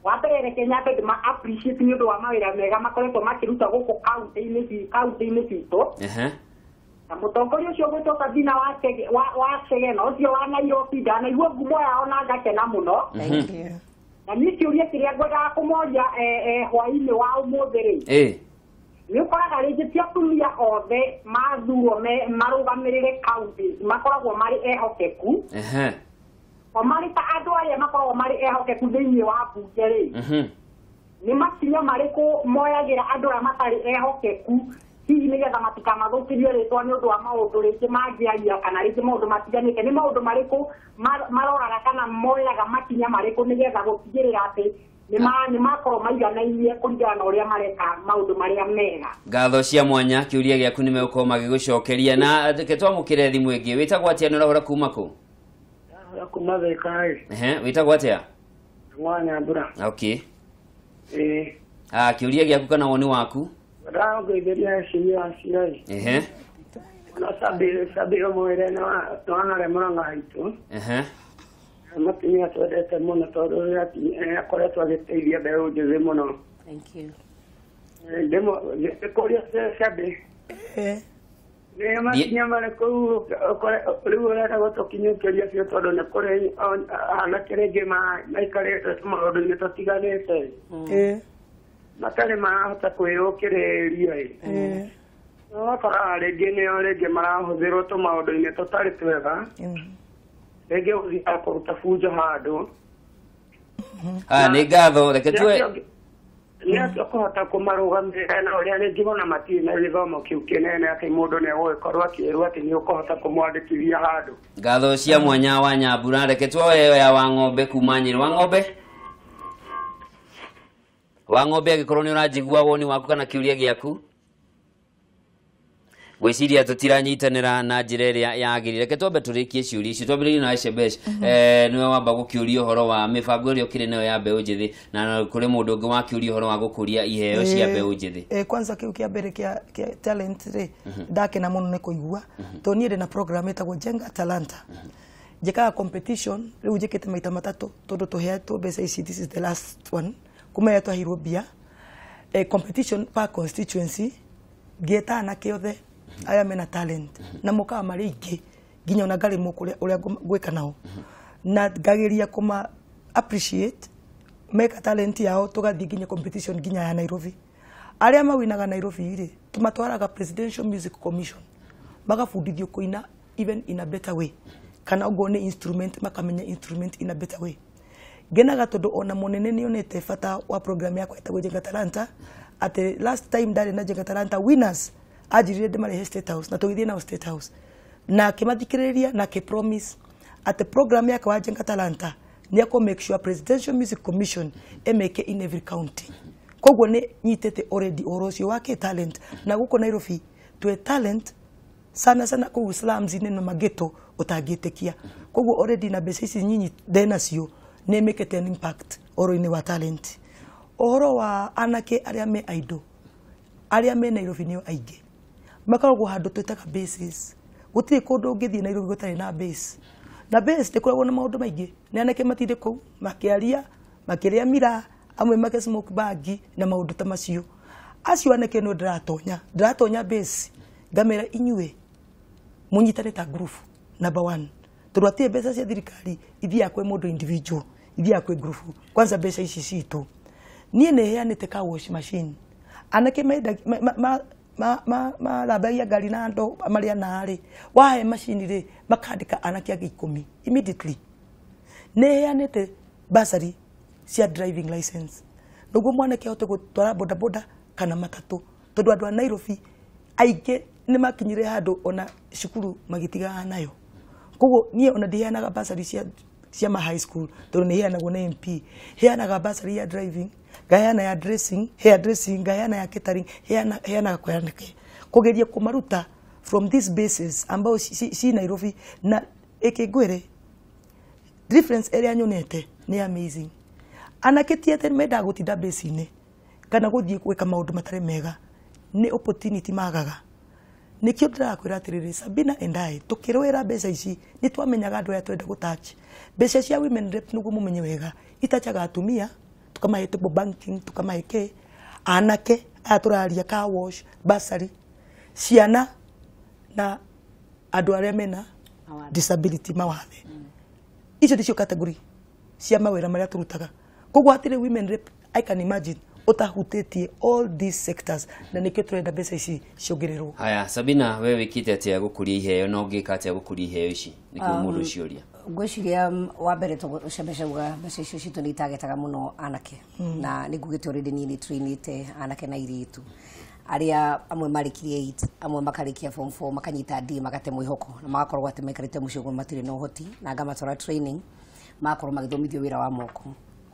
[SPEAKER 6] waterere Kenya be ma appreciate ni undu wa mawira mega makoretwo makiruta guku county-ini citu na mutongoria ucio gwitwo Sabina wa Segeno ucio wa Nairobi ndanaigua ngumo yao na ngakena muno na ni kiuria kiria ngwendaga kumoria hwaini wa umuthi ni ukoraga rĩngĩ ti atumia othe mathurwo marũgamĩrĩre county makoragwo marĩ ehokeku o marĩ ta andũ arĩa makoragwo marĩ ehokeku thĩinĩ wa mbunge rĩ nĩ makinya marĩkũ moyagĩra andũ arĩa matarĩ ehokeku hihi nĩgetha matikamathũkĩrie rĩtwa nĩ ũndũ wa maũndũ rĩngĩ mangĩaria kana rĩngĩ maũndũ matiganĩte nĩ maũndũ marĩkũ maroraga kana moyaga makinya marĩkũ nĩgetha gũtigĩrĩra atĩ ni makorwo maiganainie kũringana na ũrĩa mareka maũndũ marĩa mega
[SPEAKER 1] ngatho cia mwanya kiuria giaku ni megũkorwo magĩgũcokeria na twamũkĩre thimũ ĩngĩ wĩtagwo atĩa na ũrahũra kuma kũ
[SPEAKER 7] kuma Thĩka
[SPEAKER 1] wĩtagwo atĩa
[SPEAKER 7] Mwanya Mbura
[SPEAKER 1] okay kiuria giaku kana woni waku
[SPEAKER 7] ndangeithĩria ciria cirai na sabi mwere na twanare Mũrang'a haitũ matumia twendete muno tondu riria akoretwo agiteithia mbeũ njĩthĩ muno.
[SPEAKER 3] Thank you.
[SPEAKER 7] Demo koria sabe ne makinya mara ko rĩu ũrenda gũtũkinyũkĩria cio tondũ nĩ kũrĩ anake rĩngĩ maikarĩte maũndũ-inĩ tũtiganĩte matarĩ marahota kwĩyũkĩrĩria ũgakora rĩngĩ nĩo rĩngĩ marahũthĩrwo tũmaũndũ-inĩ tũtarĩ twega rĩngĩ ũthiaga kũruta bunjo handũ
[SPEAKER 1] nĩ ngatho reke tuwe
[SPEAKER 7] nĩ atĩ ũkũhota kũmarũgamĩrĩra na ũrĩa rĩngĩ bona matirĩ na gĩthomo kĩu kĩnene atĩ mũndũ nĩ egũgĩkorwo akĩĩrwo atĩ nĩ ũkũhota kũmwandĩkithia handũ.
[SPEAKER 1] Ngatho cia mwanya wa Nyambura reke tuoe ya Wang'ombe kuma Nyĩrĩ. Wang'ombe agĩkorwo nĩ ũranjigua woni waku kana kĩũria gĩaku gwĩciria tũtiranyitanĩra na njĩra ĩrĩa yagĩrĩire. Reke twambe tũrĩkie ciũria icio twambĩrĩrie na Shebesh nĩwe wamba gũkĩũria ũhoro wa mĩbango ĩrĩa ũkĩrĩ nayo ya mbeũ njĩthĩ na kũrĩ mũndũ ũngĩ wakĩũria ũhoro wa gũkũria iheo cia mbeũ njĩthĩ.
[SPEAKER 4] Kwanza kĩu kĩa mbere kĩa talent rĩ ndakena mũno nĩ kũigua tondũ niĩ ndĩ na program ĩtagwo Jenga Talanta njĩkaga competition rĩu njĩkĩte maita matatũ tondũ tũheetwo mbeca ici this is the last one kuma ya twahirwo mbia competition per constituency ngĩeta anake othe aya mena talent na mokaga marĩ ingĩ nginya ona ngarĩmwo ũrĩa ngwĩka nao na ngageria kuma appreciate meka talent yao tũgathiĩ nginya competition nginya ya Nairobi. Arĩa mawinaga Nairobi rĩ tũmatwaraga Presidential Music Commission magabundithio kũina even in a better way kana ũguo nĩ instrument makamenya instrument in a better way. Ngenaga tondũ ona mũnene nĩonete bata wa program yakwa ĩtagwo Jenga Talanta at last time ndarĩ na Jenga Talanta winners ajirire ndĩmarehe State House na tũgĩthiĩ nao State House na kĩmathikĩrĩria na kĩ promise at program yakwa wa Jenga Talanta nĩ akũ make sure Presidential Music Commission emeke in every county. Koguo nĩ nyitĩte already ũhoro ũcio wa kĩ talent na gũkũ Nairobi twĩ talent sana kũu slums-inĩ na mageto ũtangĩtĩkia. Koguo already na mbeca ici nyinyi ndenacio nĩ mekete an impact ũhoro-inĩ wa talent. Ũhoro wa anake arĩa me idol arĩa me Nairobi nĩo aingĩ makoragwo handũ twĩtaga bases gũtirĩ kũndũ ũngĩthiĩ Nairobi gũtarĩ na base na base ndĩkoragwo na maũndũ maingĩ nĩ anake matirĩ kũu makĩaria makĩrĩa mira amwe make smoke bag na maũndũ ta macio acio anake no ndĩratonya base ngamera inyuĩ mũnyitane ta group number 1 tũrwatie mbeca cia thirikari ithiaga kwĩ mũndũ individual ithiaga kwĩ group kwanza mbeca ici citũ niĩ nĩ heanĩte car wash machine anake rambagia ngari na andũ marĩa narĩ wahe machine rĩ makandĩka anake angĩ 10 immediately. Nĩ heanĩte bursary cia driving license nĩguo mwanake ahote gũtwara bodaboda kana matatũ tondũ andũ a Nairobi aingĩ nĩ makinyire handũ ona cukuru magĩtigaga nayo. Koguo niĩ ona ndiheanaga bursary cia ma high school tondũ nĩ heanagwo na MP. Heanaga bursary ya driving, ngaheana ya dressing, hair dressing, ngaheana ya catering, heanaga kwa anake. Kũgeria kũmaruta from this basis ambao si Nairobi na Ekegwere. Difference area nyonete ni amazing. Anake tiete menda gutinda base-inĩ kana guthie gwika maundu matare mega ni opportunity magaga. Nikio ndirakwira atiriri Sabina and I tukirwira mbeca ici ni twamenyaga andu aya twenda gutouch. Mbeca cia women rep nugu mumenye wega itachaga atumia tukamahe table banking tukamahe anake aturaria car wash bursary ciana na andu aria mena disability mawathe. Icio ndicio category cia mawira maria turutaga. Koguo atire women rep I can imagine utahutetie all these sectors na nikio turenda mbeca ici ciongererwo.
[SPEAKER 1] Haya, Sabina, wewe wikite atia gukuria iheo no ngika atia gukuria iheo ici nikio mundu cioria.
[SPEAKER 3] Ngwiciria wa mbere tucebecauga mbeca icio citu ni itagetaga muno anake na nigugite already ni trainite anake na iritu aria amwe marikirie 8 amwe makarikia form 4 makanyita D magate mwihoko na magakorwo ati mekarite mucigo matire no hoti na ngamatwara training makorwo magithomithio wira wa moko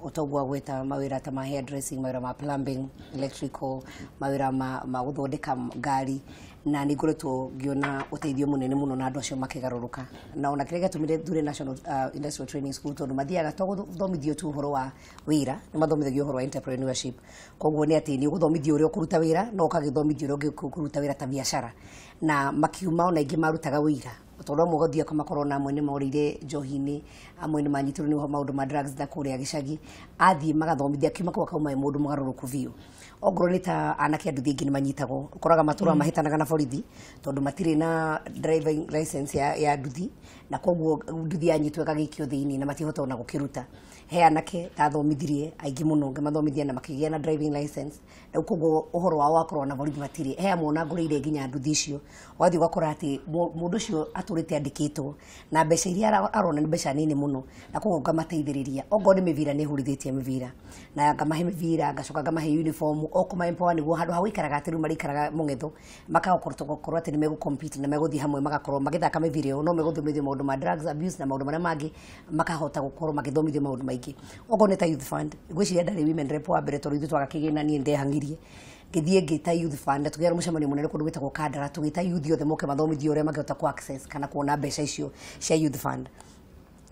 [SPEAKER 3] utogwa gweta mawira ta ma hair dressing mawira ma plumbing electrical mawira ma guthondeka ngari na ningoretwo ngiona uteithio munene muno na andu acio makigaruruka na ona kirega tumire dure National Industrial Training School tondu mathiaga to guthomithio tu uhoro wa wira ni mathomithagio uhoro wa entrepreneurship koguo ni ati ni guthomithio uria kuruta wira no ukagithomithio uria kuruta wira ta biashara na makiuma ona ingi marutaga wira tondu mugothia kama corona amwe ni maurire njohi-ini amwe ni manyitirwo ni maundu ma drugs da kuria gicagi athie magathomithia kiuma kwa kauma mundu mugaruruku biu ogoro ni ta anake andu thingi ni manyitagwo ukoraga matura mahitanaga na borithi tondu matire na driving license ya nduthi na koguo nduthi anyitwo gagikio thiini na matihota ona gukiruta he anake tathomithirie aingi muno ngamathomithia na makigia na driving license na koguo uhoro wao wakorwo na borithi matire he amona ngurire nginya nduthi icio wathi gakora ati mundu ucio aturite andikitwo na mbeca iria arona ni mbeca nini muno na koguo ngamateithiriria ogo ni mivira ni hurithitie mivira na ngamahe mivira ngacoka ngamahe uniform okuma empower niguo handu hawikaraga atiru marikaraga mungetho makagokorwo ati ni megu compete na meguthi hamwe magakorwo magithaka mivira no meguthomithio maundu ma drugs abuse na maundu maria mangi makahota gukorwo magithomithio maundu maingi ogo ni ta youth fund gwiciria ndari women rep wa mbere tondu ithu twagakigina nie ndehangirie ngithie ngita youth fund tugera mucemani munene kundu gwitagwo Kandara tugita youth yothe moke mathomithio uria magihota ku access kana kuona mbeca icio cia youth fund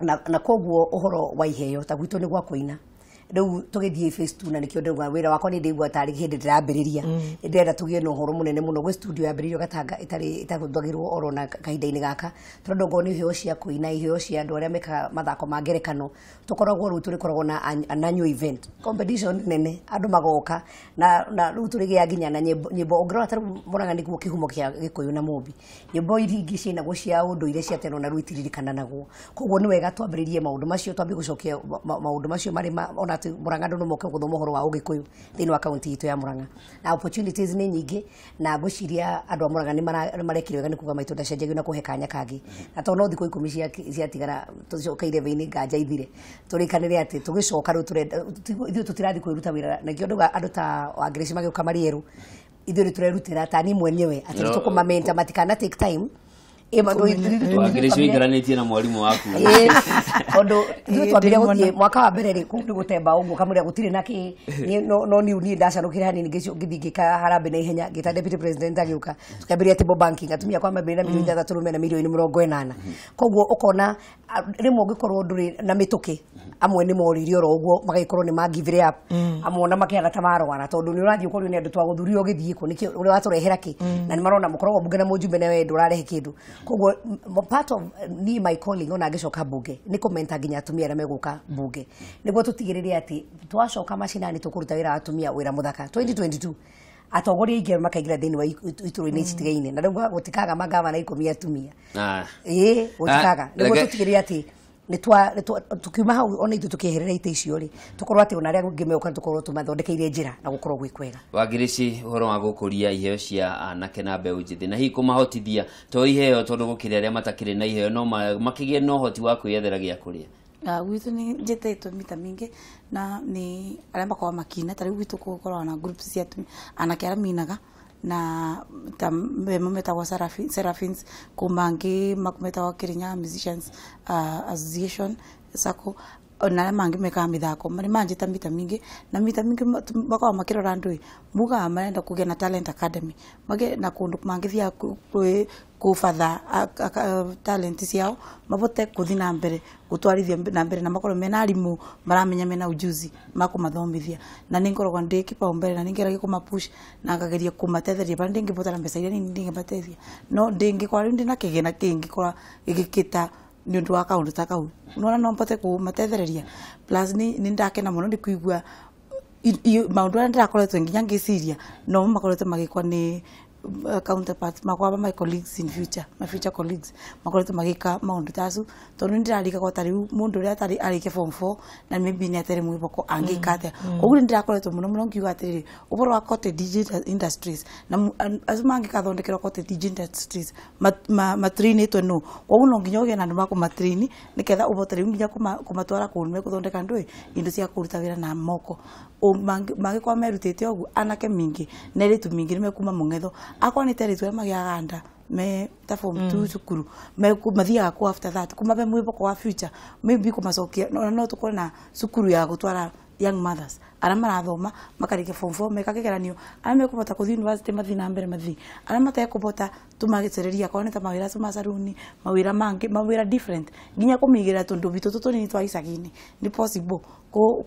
[SPEAKER 3] na koguo uhoro wa iheo ta gwitu ni gwa kuina riu tugithie phase 2 na nikio ndauga wira wakwa ni ndigwa tari hindi ndirambiriria ndenda tugie no horo munene muno gwe studio yambiririo gatanga itaguthagirwo oro na kahinda-ini gaka tondu ngo ni iheo cia kuina iheo cia andu aria meka mathako ma ngerekano tukoragwo riu turikoragwo na annual event competition nene andu magoka na riu turigia nginya na nyimbo ongero taru Murang'a niguo kihumo kia Gikuyu na Mumbi nyimbo iringi ciina go cia unduire cia teno na ruitiririkana naguo koguo ni wega twambiririe maundu macio twambi gucokia maundu macio mari ona Murang'a ndu moke guthoma uhoro wa Ugikuyu thini wa county itu ya Murang'a na opportunities ni nyingi na ngwiciria andu a Murang'a ni marekire wega ni kuga maitu ndacenjagio na kuhe kanya kangi na to no thiko 10 ciatigara tucokeire veini nganja ithire turikanire ati tugicoka ru turenda ithu tutirathi kwiruta wira na kio nduga andu ta wa Grace magioka marieru ithu turerutira ta ni mwenyewe ati tukumamenta matikana take time
[SPEAKER 1] Wagirishoigaranitie na mwalimu waku
[SPEAKER 3] ondo twambire guthie mwaka wa mbere ri kundu gutemba uguo kamuri gutire naki no ni ndacanukire hanini ngithingika harambe na ihenya ngita deputy president agiuka tukambiria table banking atumia kwa mabiri na milioni 3 na milioni 80 koguo ukona rimwe ngikorwo nduri na mituki amwe ni moririo ro uguo magaikorwo ni magivire up amona makiaga tamarwara tondu ni urathie ukorwo ni andu twaguthurio githie ko niki uri waturehera ki na ni marona mukorwo bunge na mujumbe na we ndurarehe kindu koguo part of ni my calling ona ngicoka bunge ni komenta nginya atumia aria meguka bunge niguo tutigiririe ati twacoka macinani tukuruta wira atumia wira muthaka 2022 atongoria ingi makaigira thini wa ituru-ini citigaine na ndauga gutikaga magavana 10 atumia gutikaga niguo tutigiririe ati ni tukiuma hau ona ithu tukiherera ite icio ri tukorwo ati ona aria ngi meuka tukorwo tumathondekeire njira na gukorwo gwi kwega
[SPEAKER 1] Wagirici uhoro wa gukuria iheo cia anake na mbeu njithi na hi kumahotithia to iheo tondu gukire aria matakire na iheo no makigie no hoti wa kwiyethera gia kuria
[SPEAKER 2] gwitu ni njete mita mingi na ni aria makwa makina tari gwitu gukorwo na groups cia anake aria minaga na memeta wa Seraphins kumangi makumeta wa Kirinyaga Musicians Association sako na mangi meka mithako mari manjita mita mingi na mita mingi bako makirora ndui muga marenda kugia na talent academy mage na kundu mangithia kufatha talent ciao mabote kuthi na mbere gutwarithia na mbere na makoro mena arimu maramenya mena ujuzi makumathomithia na ningoragwa ndi kipaumbele na ningeragia kumapush na ngageria kumatetheria bandi ngibotara mbeca iria ndingibateithia no ndingikora ndi na kigena kingikora igikita ni undu wa kaundu ta kau nona no mpote kumatethereria plus ni ndakena muno ndi kuigua maundu aria ndirakoretwo nginya ngiciria no makoretwo magikwa ni counterparts makwa my colleagues in future my future colleagues makoretwo magika maundu tacu tondu ndirarika kwa tariu mundu ria tari arike form 4 na maybe ni atere mwiboko angikate koguo ndirakoretwo muno ngiuga atiri uboro wa cottage digital industries na azuma angikathondekera cottage digital industries matrinitwe no koguo no nginya uge na ndu mako matrini niketha ubotari nginya kumatwara kunme kuthondeka ndui indo cia kuruta wira na moko magikwa merutete ogu anake mingi neritu mingi nimekuma mungetho akwa ni teritwe magiaganda me ta form 2 cukuru me kumathia kwa after that kuma be mwiboko wa future maybe kumacokia no tukore na cukuru ya gutwara young mothers ara marathoma makarike form 4 mekageranio ara mekubota kuthi university mathina mbere mathi ara matekubota tumagicereria kwa neta mawira tuma saruni mawira mangi mawira different nginya kumigira tundu bitu tutuni twa isagini ni possible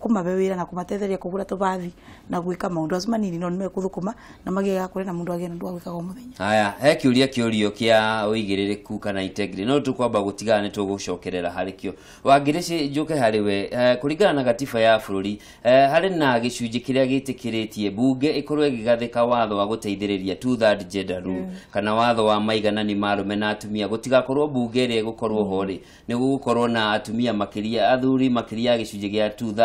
[SPEAKER 2] kumabe wira na kumatetheria kugura tubathi na gwika maundu acu manini no nimekuthukuma na magiga kure na mundu agena ndu agwika go muthenya
[SPEAKER 1] haya he kiurio kia uigiririku kana integrity no tukwamba gutigana ni tugucokerera harikio wangirici njuke hariwe kuringana na gatiba ya bururi hari na gicunji kiria gitikiritie bunge ikorwo igigathika watho wa guteithiriria 2/3 gender rule kana watho wa maiganani marume na atumia gutigakorwo bunge ri gukorwo hori ni gukorwo na atumia makiria athuri makiria gicunji gia 2/3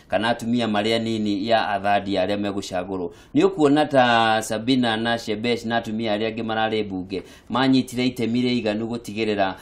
[SPEAKER 1] kana atumia maria nini ya athadi aria megucagurwo ni ukuona ta Sabina na Shebesh na atumia aria angi marari bunge manyitire itemi ri iganu gutigirira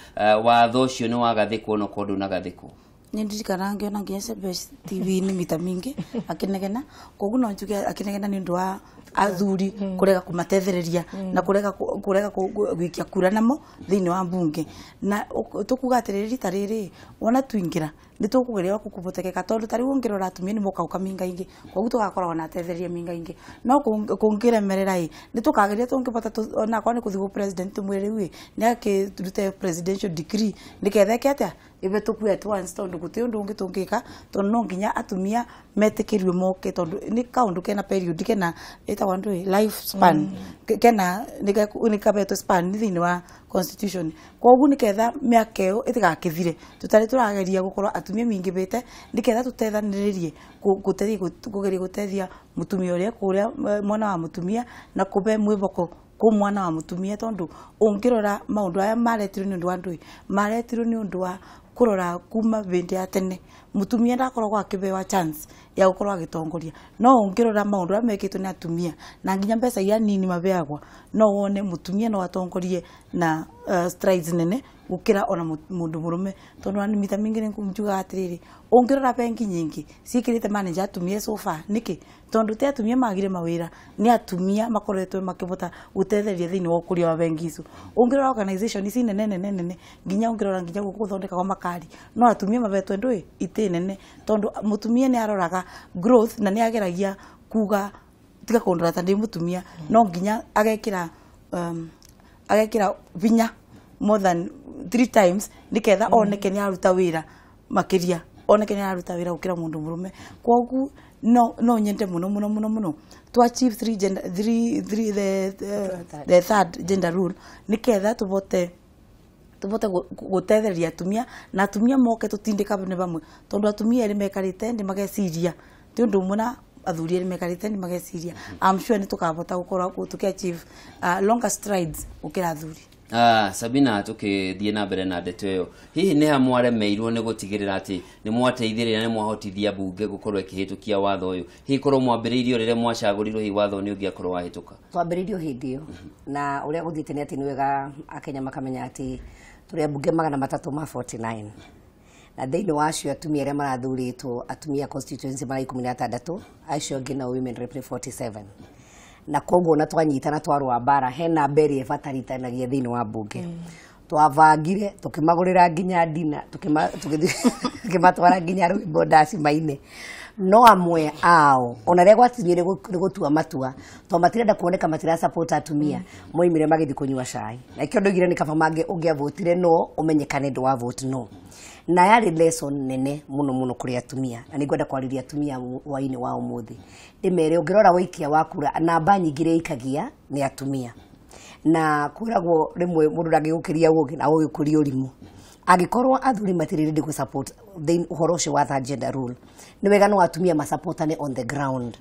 [SPEAKER 1] watho ucio ni wagathikwo no kondu na gathikwo
[SPEAKER 2] ni ndirikana ngiona nginya Shebesh TV ni mita mingi akinegena koguo no njuge akinegena ni ndu wa athuri kurega kumatethereria na kurega gwikia kura namo thini wa bunge na tukuga atiriri tariri wona twingira ni tukugeria kukubotekeka tondu tari wongirora atumia ni mokauka minga ingi koguo tugakorwa na tethereria minga ingi no kungiremerera ni tukageria tungibota na kwa ni kuthigo president mwiriwi ni akirute presidential decree niketheke atia ibe tukuya at once tondu guti undu ungi tungika tondu no nginya atumia metikiriwe moke tondu ni kaundu kena period kena eta wandu life span kena nikabeto span thini wa constitution koguo niketha miakeo itigakithire tutari turageria gukorwa atumia mingi bete niketha tutethanirie kugeria gutethia mutumia uria kuria mwana wa mutumia na kube mwiboko ku mwana wa mutumia tondu ungirora maundu aya maretirwo ni undu wa ndui maretirwo ni undu wa kurora kuma bindi ya tene mutumia ndakoragwo akibewa chance ya gukorwo agitongoria no ungirora maundu aya mekitwo ni atumia na nginya mbeca iria nini mabeagwa no wone mutumia no atongorie na strides nene gukira ona mundu murume tondu ani mita mingi ni kumjuga atiriri ungirora bengi nyingi sikirite manager atumia so far niki tondu te atumia magire mawira ni atumia makoretwe makibota gutetheria thini wa kuria wa bengi icu ungirora organization ici nene nginya ungirora nginya guthondeka kwa makari no atumia mabetwe ndui ite nene tondu mutumia ni aroraga growth na ni ageragia kuga tiga kondora tandi mutumia no nginya agekira vinya more than 3 times niketha oneke ni aruta wira makiria oneke ni aruta wira ukira mundu murume kogu no nyende muno to achieve the third gender rule niketha tubote gutetheria atumia na atumia moke tutindika bune bamwe tondu atumia ri mekarite ndi mageciria ti undu muna athuri ri mekarite ndi mageciria I'm sure ni tukabota gukora tukiachieve longer strides ukira athuri.
[SPEAKER 1] Sabina tukithie na mbere na ndeto iyo hihi ni hamware meirwo ni gutigirira ati ni mwateithirira ni mwahotithia bunge gukorwo ikihitukia watho uyu hihi korwo mwambiriirio rire mwacagurirwo hihi watho ni ungiakorwo wahituka
[SPEAKER 3] twambiriirio hindio na uria guthite ni ati ni wega akenya makamenya ati turi bunge 349 na thĩinĩ wacio atumia arĩa marathuritwo atumia constituency mara 16 acio angĩ na women rep 47 na koguo na twanyitana twarwa bara hena mberi ebatarithanagia thiini wa mbunge twavangire tukimagurira nginya ndina tukimatwara nginya rwimbo ndaci-maine no amwe ao ona ria gwatinie ni gutua matua to matirenda kuoneka matira support atumia moimire magithi kunywa cai na ikio ndoigire ni kaba mange ungiavotire no umenyekane ndo wa vote no na yari lesson nene muno kuri atumia na ningwenda kwariria atumia waini wa umuthi ndimere ungirora wikia wakura namba nyingire ikagia ni atumia na kuragwo rimwe mundu ndangigukiria ungi na ugikuria urimu agikorwo athuri matiriri ku support then uhoro ucio wa gender rule ni wega no atumia ma supportane on the ground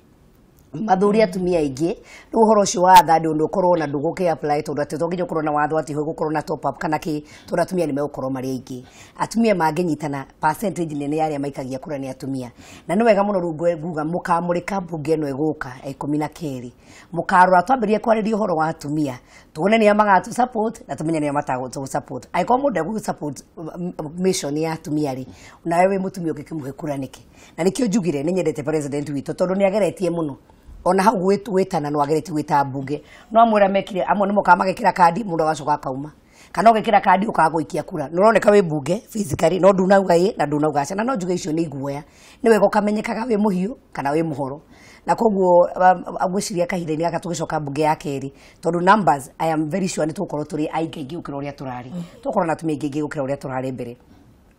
[SPEAKER 3] mathuri atumia ingi uhoro ucio wa thandi undu ukorwo na nduguke apply tondu ati tonginya ukorwo na watho ati gukorwo na top up kana ki tondu atumia ni megukorwo mari aingi atumia manginyitana percentage nene yaria maikagia kura ni atumia na ni wega muno rungu nguga mukamurika mbunge no iguka 12 mukarora twambirie kwariria uhoro wa atumia tuone ni amagatu support na tumenye ni amatago support aiko mundu gu support mission ya atumia ri na wewe mutumia ukikimuhe kura niki na nikio njugire ni nyendete president witu tondu ni ageretie muno ona hau gwetana no agereti gwita mbunge no amwira mekire amwe nimo kamagekira kandi mundu agacoka kauma kana ugekira kandi ukagoikia kura nuroneka we mbunge physically no ndunauga ye na ndunauga cana no njuge icio ni iguoya ni wega ukamenyekaga we muhiu kana we muhoro na koguo agwiciria kahinda-ini gaka tugicoka mbunge ya keri tondu numbers I am very sure ni tukorwo turi aingi ukira uria turari tukorwo na tumia ingi ukira uria turari mbere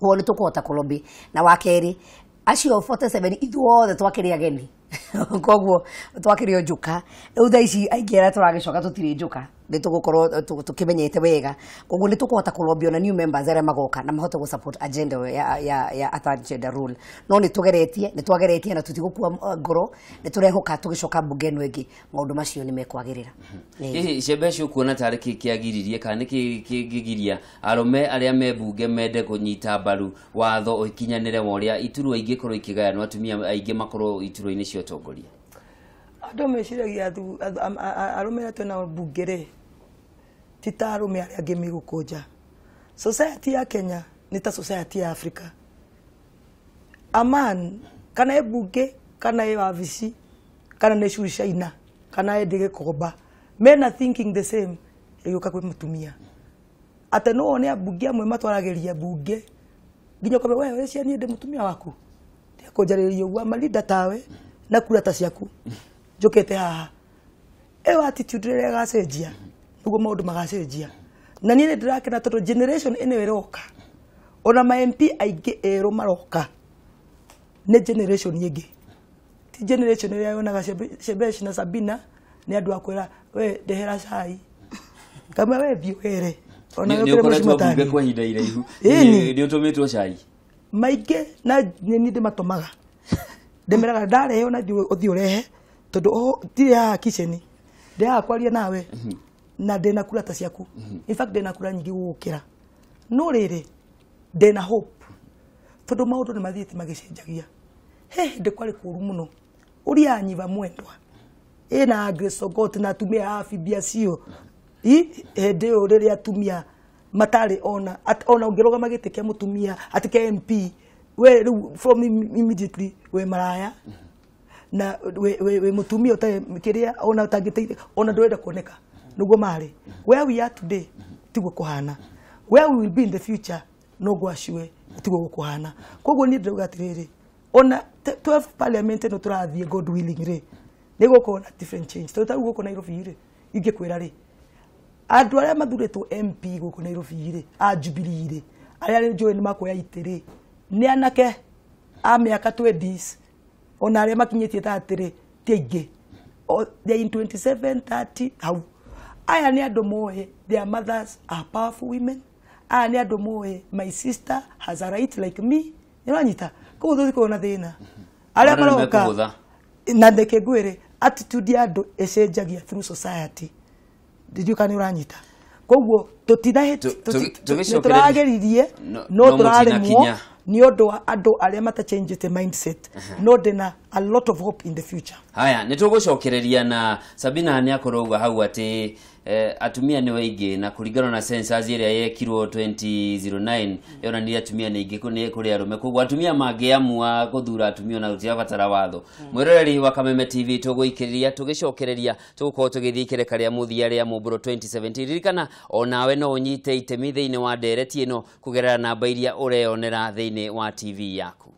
[SPEAKER 3] wo ni tukuhota kulombi na wa keri acio 47 ithuothe twakiri ageni koguo twakirio njuka riu thaa ici aingi aria turagicoka tutiri njuka ni tugukorwo tukimenyete wega koguo ni tukuhota kulombio na new members aria magoka na mahote gu support agenda ya gender rule no ni twageretie na tutigukua ngoro ni turehoka tugicoka mbunge no ingi maundu macio ni mekwagirira
[SPEAKER 1] Shebesh ukuona tari kiagiririe kana kigigiria arume aria me mbunge mende kunyita mbaru watho ukinyanire woria iturwa ingi korwo ikigaya no atumia aingi makorwo iturwa-ini cio tongoria
[SPEAKER 4] andu meciragia arume atu na mbunge tita arume aria angi migukunja society ya Kenya ni ta society ya Africa a man kana e mbunge kana e wabici kana ne shushaina kana e ndege koba men are thinking the same yuka kwe mutumia ate no one abunge amwe matwarageria bunge nginya kobe wewe cia ni ndi mutumia waku ndia kunjariria uwa malida tawe na kura ta ciaku njukete haha ewa attitude rega gacenjia nugo maundu magacenjia na nie ndirakena tondu generation ene iroka ona ma MP aingi ero maroka ne generation yingi ti generation ria yonaga Shebesh na Sabina ni andu akwira we ndehera cai kama we bio were ona yo kure
[SPEAKER 1] mutari kwa hinda iraihu ni utumitwo cai
[SPEAKER 4] maige na ni ndimatomaga ndemeraga ndare ona uthi urehe tondu ti ya kitchen ndia kwaria nawe na ndena kura ta ciaku in fact ndena kura nyingi gukira no riri ndena hope tondu maundu ni mathiite magicenjagia ndi kwari kuru muno uria anyiva mwendwa ina grace got na tumia hafi biacio hende uriria atumia matari ona ungiroga magite kia mutumia atike MP we from immediately we maraya na we mutumia utakiria ona utangite ona ndwenda kuoneka nugo mari where we are today tigwo kuhana where we will be in the future no gwashwe tigwo kuhana koguo ni ndauga atiriri ona 12 parliament no turathie God willing ri nego kona different change to guko Nairobi ri inge kwira ri andu aria mathuretwo MP guko Nairobi ri a Jubilee ri aria njoi ni makoya itiri ni anake a miaka 20s ona aria makinyetie ta atiri tiingi they in 27 30 how aya ni andu moe their mothers are powerful women aya ni andu moe my sister has a right like me niranyita ko thuthi ko na thina aria maroka na ndeke gwire attitude ya andu ecenjagia through society did you can uranyita koguo tutinahe turageririe no turaremwo ni undu wa andu aria mata change the mindset no ndena a lot of hope in the future.
[SPEAKER 1] Haya nitugucokereria na Sabina ni akorogwa hau ati atumia ni waingi na kuringana na census iria yekirwo 2009 yonanirie atumia ni ingi kuri arume koguo atumia mangiamua guthura atumia na utia batara watho mwiroreri wa Kameme TV tuguikiriria tugicokereria tugukorwo tugithikire karia muthia ria Mumburo 2017 ririkana onawe no unyite itemi thiini wa ndereti ino kugerera namba iria ureyonera thiini wa TV yaku.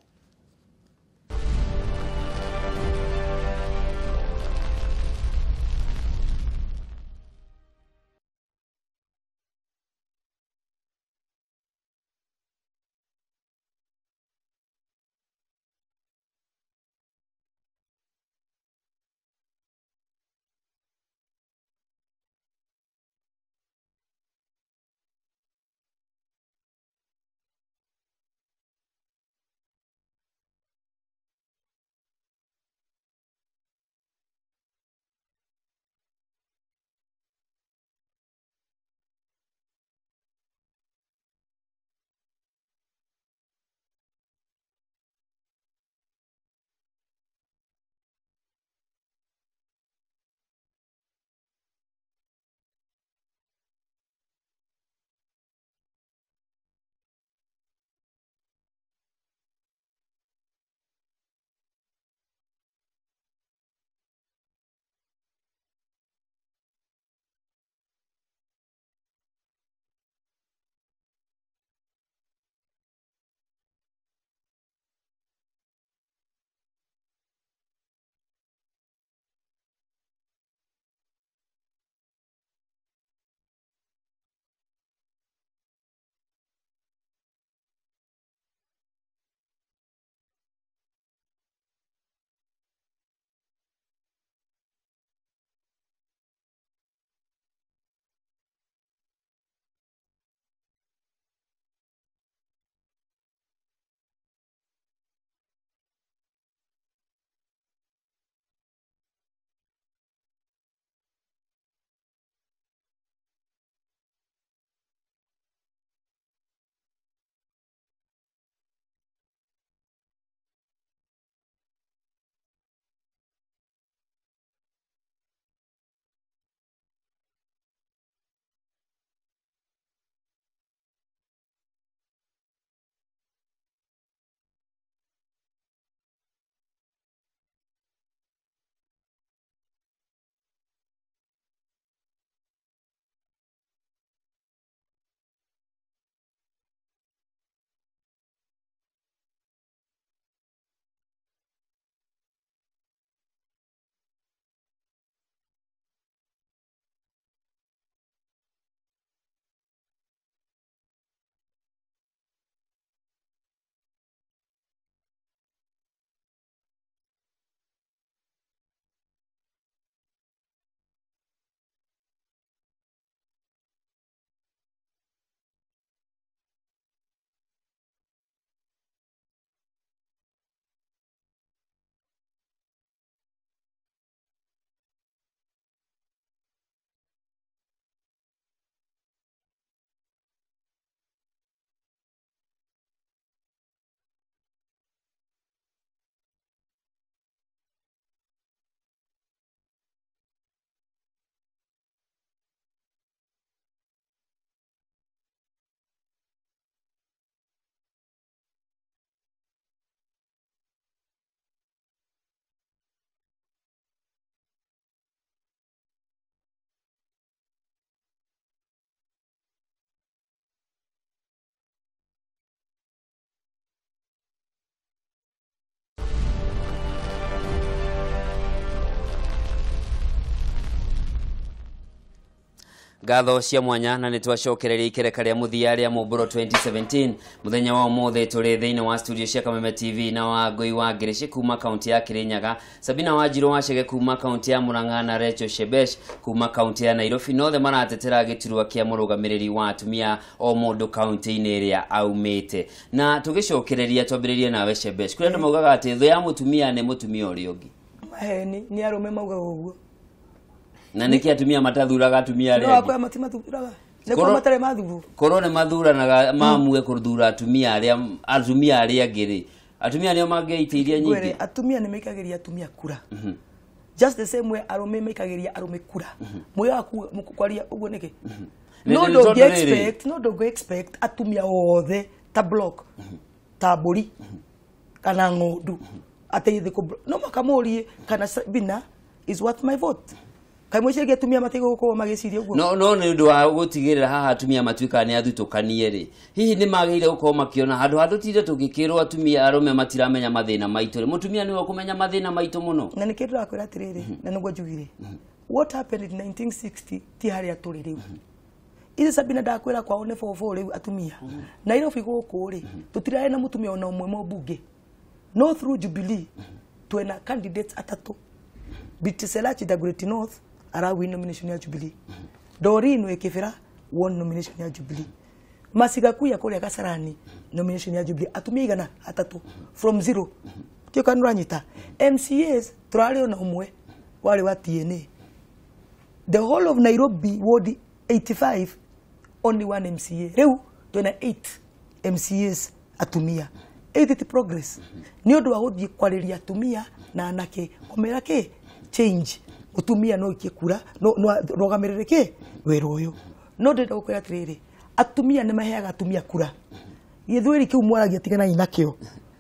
[SPEAKER 1] Gatho cia mwanya na nitwacokereria ikereka ria muthia ria Mumburo 2017 muthenya wa umothe turi thiini wa studio cia Kameme TV na wa Ngui wa Ngirici kuma kaunti ya Kirinyaga, Sabina Wanjiru wa Chege kuma kaunti ya Murang'a na Rachel Shebesh kuma kaunti ya Nairobi. Nothe maratetera giturwa kia murugamiriri wa atumia o mundu kaunti-ini iria aumite. Na tugicokereria twambiririe nawe Shebesh, kuri andu maugaga ati thu ya mutumia ni mutumia uri ungi.
[SPEAKER 4] Ni arume maugaga uguo.
[SPEAKER 1] Na niki atumia matathuraga atumia aria.
[SPEAKER 4] No akwa matimathuraga. Neko matare mathuru.
[SPEAKER 1] Korone mathura na mamue kuthura atumia aria ngiri. atumia nio mangeitĩirie nyingĩ
[SPEAKER 4] atumia nĩ maikagiria atumia kura just the same way arume maikagiria arume kura muyo waku kwaria uguo niki no don't expect atumia othe ta block ta mburi kana ng'ondu ateithe ku no makamurie kana Sabina is worth my vote kaimwe atumia matigo ko magiciria uguo
[SPEAKER 1] no ni ndu wa gutigirira haha atumia matuika ni athutukanie ri hihi ni magire gukorwo makiona handu tinde tungikirwo atumia arume matiramenya mathina maitu ri mutumia niwe kumenya mathina maitu muno
[SPEAKER 4] na ni kindu akwira atiriri na niguo njugire what happened in 1960 ti haria turi riu ile Sabina ndakwira kwao ni 44 riu atumia Nairobi guku ri tutirae na mutumia ona umwe mbunge no through Jubilee twena candidates atatu Bitiselachi the Great North ara win nomination ya Jubilee Dorino Ekefera won nomination ya Jubilee Masiga kuya kule Kasarani nomination ya Jubilee atumia igana atatu from zero tio kanuranyita MCAs turale na umwe wale wa TNA the whole of Nairobi ward 85 only one MCA reu twena 8 MCAs atumia 80 progress ni undu wa guthie kwariria atumia na anake komera ke change utumia no ikikura no rogamirire ke wero uyu no ndenda gukwira atiriri atumia ni maheaga atumia kura githwiri kiu mwaragia tigana inakio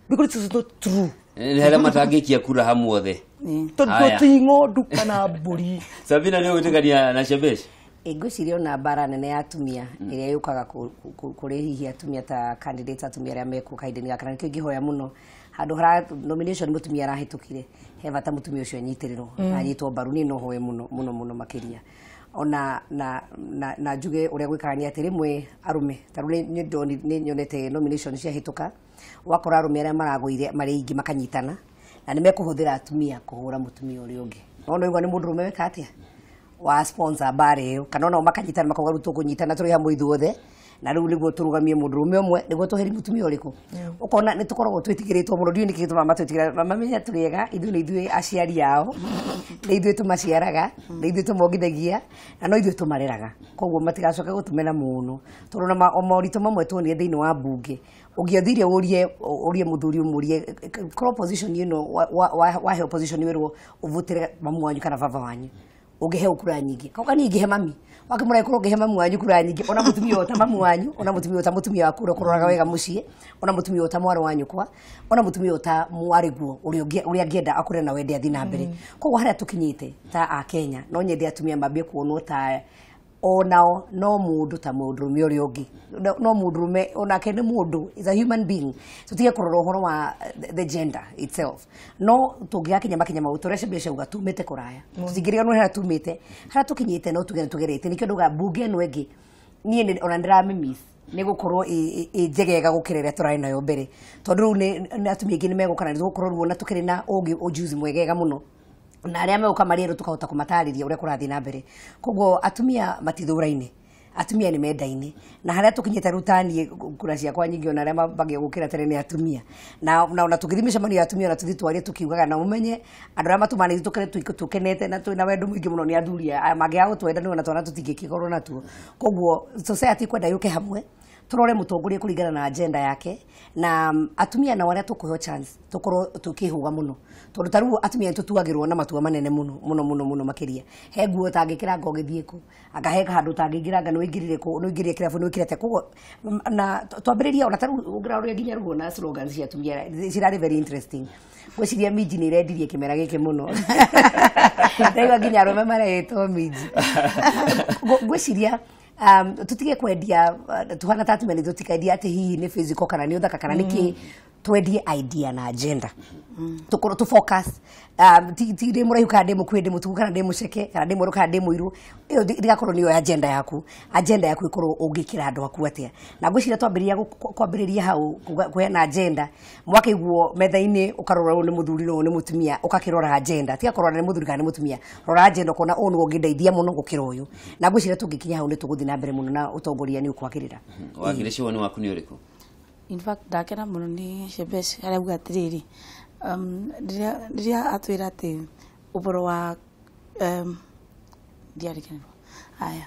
[SPEAKER 4] because it is not true
[SPEAKER 1] ni hela matangikia kura hamwothe
[SPEAKER 4] tondu ti ng'ondu kana mburi
[SPEAKER 1] Sabina ni ugutikania na Shebesh
[SPEAKER 3] Ngwiciria na bara nene ya atumia iria yukaga kuri hihi atumia ta candidates atumia aria meku kaideni gakana nikio ngihoya muno handu hara nomination mutumia arahitukire he bata mutumia ucio anyitirirwo anyitwo mbaru ni no hoye muno makiria ona na njuge uria gwikarania ati rimwe arume taru ni nyonete nomination cia hituka wakora arume aria maragwire mari ingi makanyitana na nimekuhuthira atumia kuhura mutumia uri ungi no igwa ni mundu rume weka atia wa sponsor bare kana no makanyitana makauga ruto kunyitana turi hamwe ithuothe na riu niguo turugamie mundu rume umwe niguo tuheri mutumia uriku ukona ni tukoragwo twitigiritwo muno ndio nikituma mama twitigira mamenya turiega ithu ni ithuĩ aciari yao ni ithuĩ tumaciaraga ni ithuĩ tumongithagia na no ithuĩ tumareraga koguo matigacoke gutumena muno turona omorito mamwe tuonie thiini wa bunge ungiathiire urie muthuri umurie crop position wa he opposition wirwo uvutire mamu wanyu kana baba wanyu ugehe ukura nyingi kauka ni ngihe mami wakimura ikuru ngihe mamu wanyu kura nyingi ona mutumia ota mamu wanyu ona mutumia waku kuroraga wega mucie ona mutumia ota mwaro wanyu kwa ona mutumia ota mwariguo uri angienda akure na wende athi na mbere koguo haria tukinyite ta a Kenya no nyende atumia mambie kuonwo ta onao no mundu ta mundurume uri ungi no mundurume onake ni mundu is a human being tutige kurora uhoro wa the gender itself no tungiakinya makinya mautora Shebesh uga tumite kuraya tutingiriga no hera tumite hara tukinyite no tugerete nikio nduga bunge no engi nie ona ndirame miss ni gukorwo njegega gukirira turai nayo mbere tondu ni atumia ingi ni megukana gukorwo ruona tukiri na ungi ujuzi mwegega muno na aria meuka mariero tukahota kumatariria uria kurathi na mbere koguo atumia matithuraine atumia ni mendaine na haria tukinyita rutani kura ciakwa nyingi ona aria mabangia gukira tene ni atumia na ona tugithimisha mani atumia na tuthitwarie tukiugaga na umenye andu aria matumani tukire tukenete na twina wendu mwingi muno ni athuria mangia gutwenda ni ona twana tutingikigorwo natuo koguo society kwenda yuke hamwe turore mutongoria kuringana na agenda yake na atumia na waria tukuheo chance tukorwo tukihuga muno tondu taru atumia tutuagirwo na matua manene muno makiria he nguo tangikira ngogithieko agaheka handu tangingiranga no ingirire ko no ingirie kirabu no ikirete koguo na twambiriria ona taru ugira uria nginya ruo na slogans cia atumia cirari very interesting gwiciria miji ni rendirie kimera giki muno ndaiga nginya arume mareetwo miji gwiciria tutige kwendia tuhana tatu meni tutikaendia ati hihi ni physical kana ni uthaka kana niki twendie idea na agenda tukoro tu focus ti de muraihu kana de mukwende mutuku kana de muceke kana de muruka de muiru iyo ndigakorwo niyo agenda yaku ikorwo ungikira andu aku atia na ngwiciria twambiriria hau kuhena agenda mwaka iguo metha-ini ukarora ni muthuri no ni mutumia ukakirora agenda tigakorwo ni muthuri kana ni mutumia rora agenda ukona onu ungindeithia muno gukira uyu na ngwiciria tungikinya hau ni tuguthi na mbere muno na utongoria ni ukwagirira
[SPEAKER 1] wagire ciwoni waku ni uriku
[SPEAKER 2] in fact ndakena muno ni Shebesh arauga atiriri ndiria atwira ati uboro wa diarikenero aya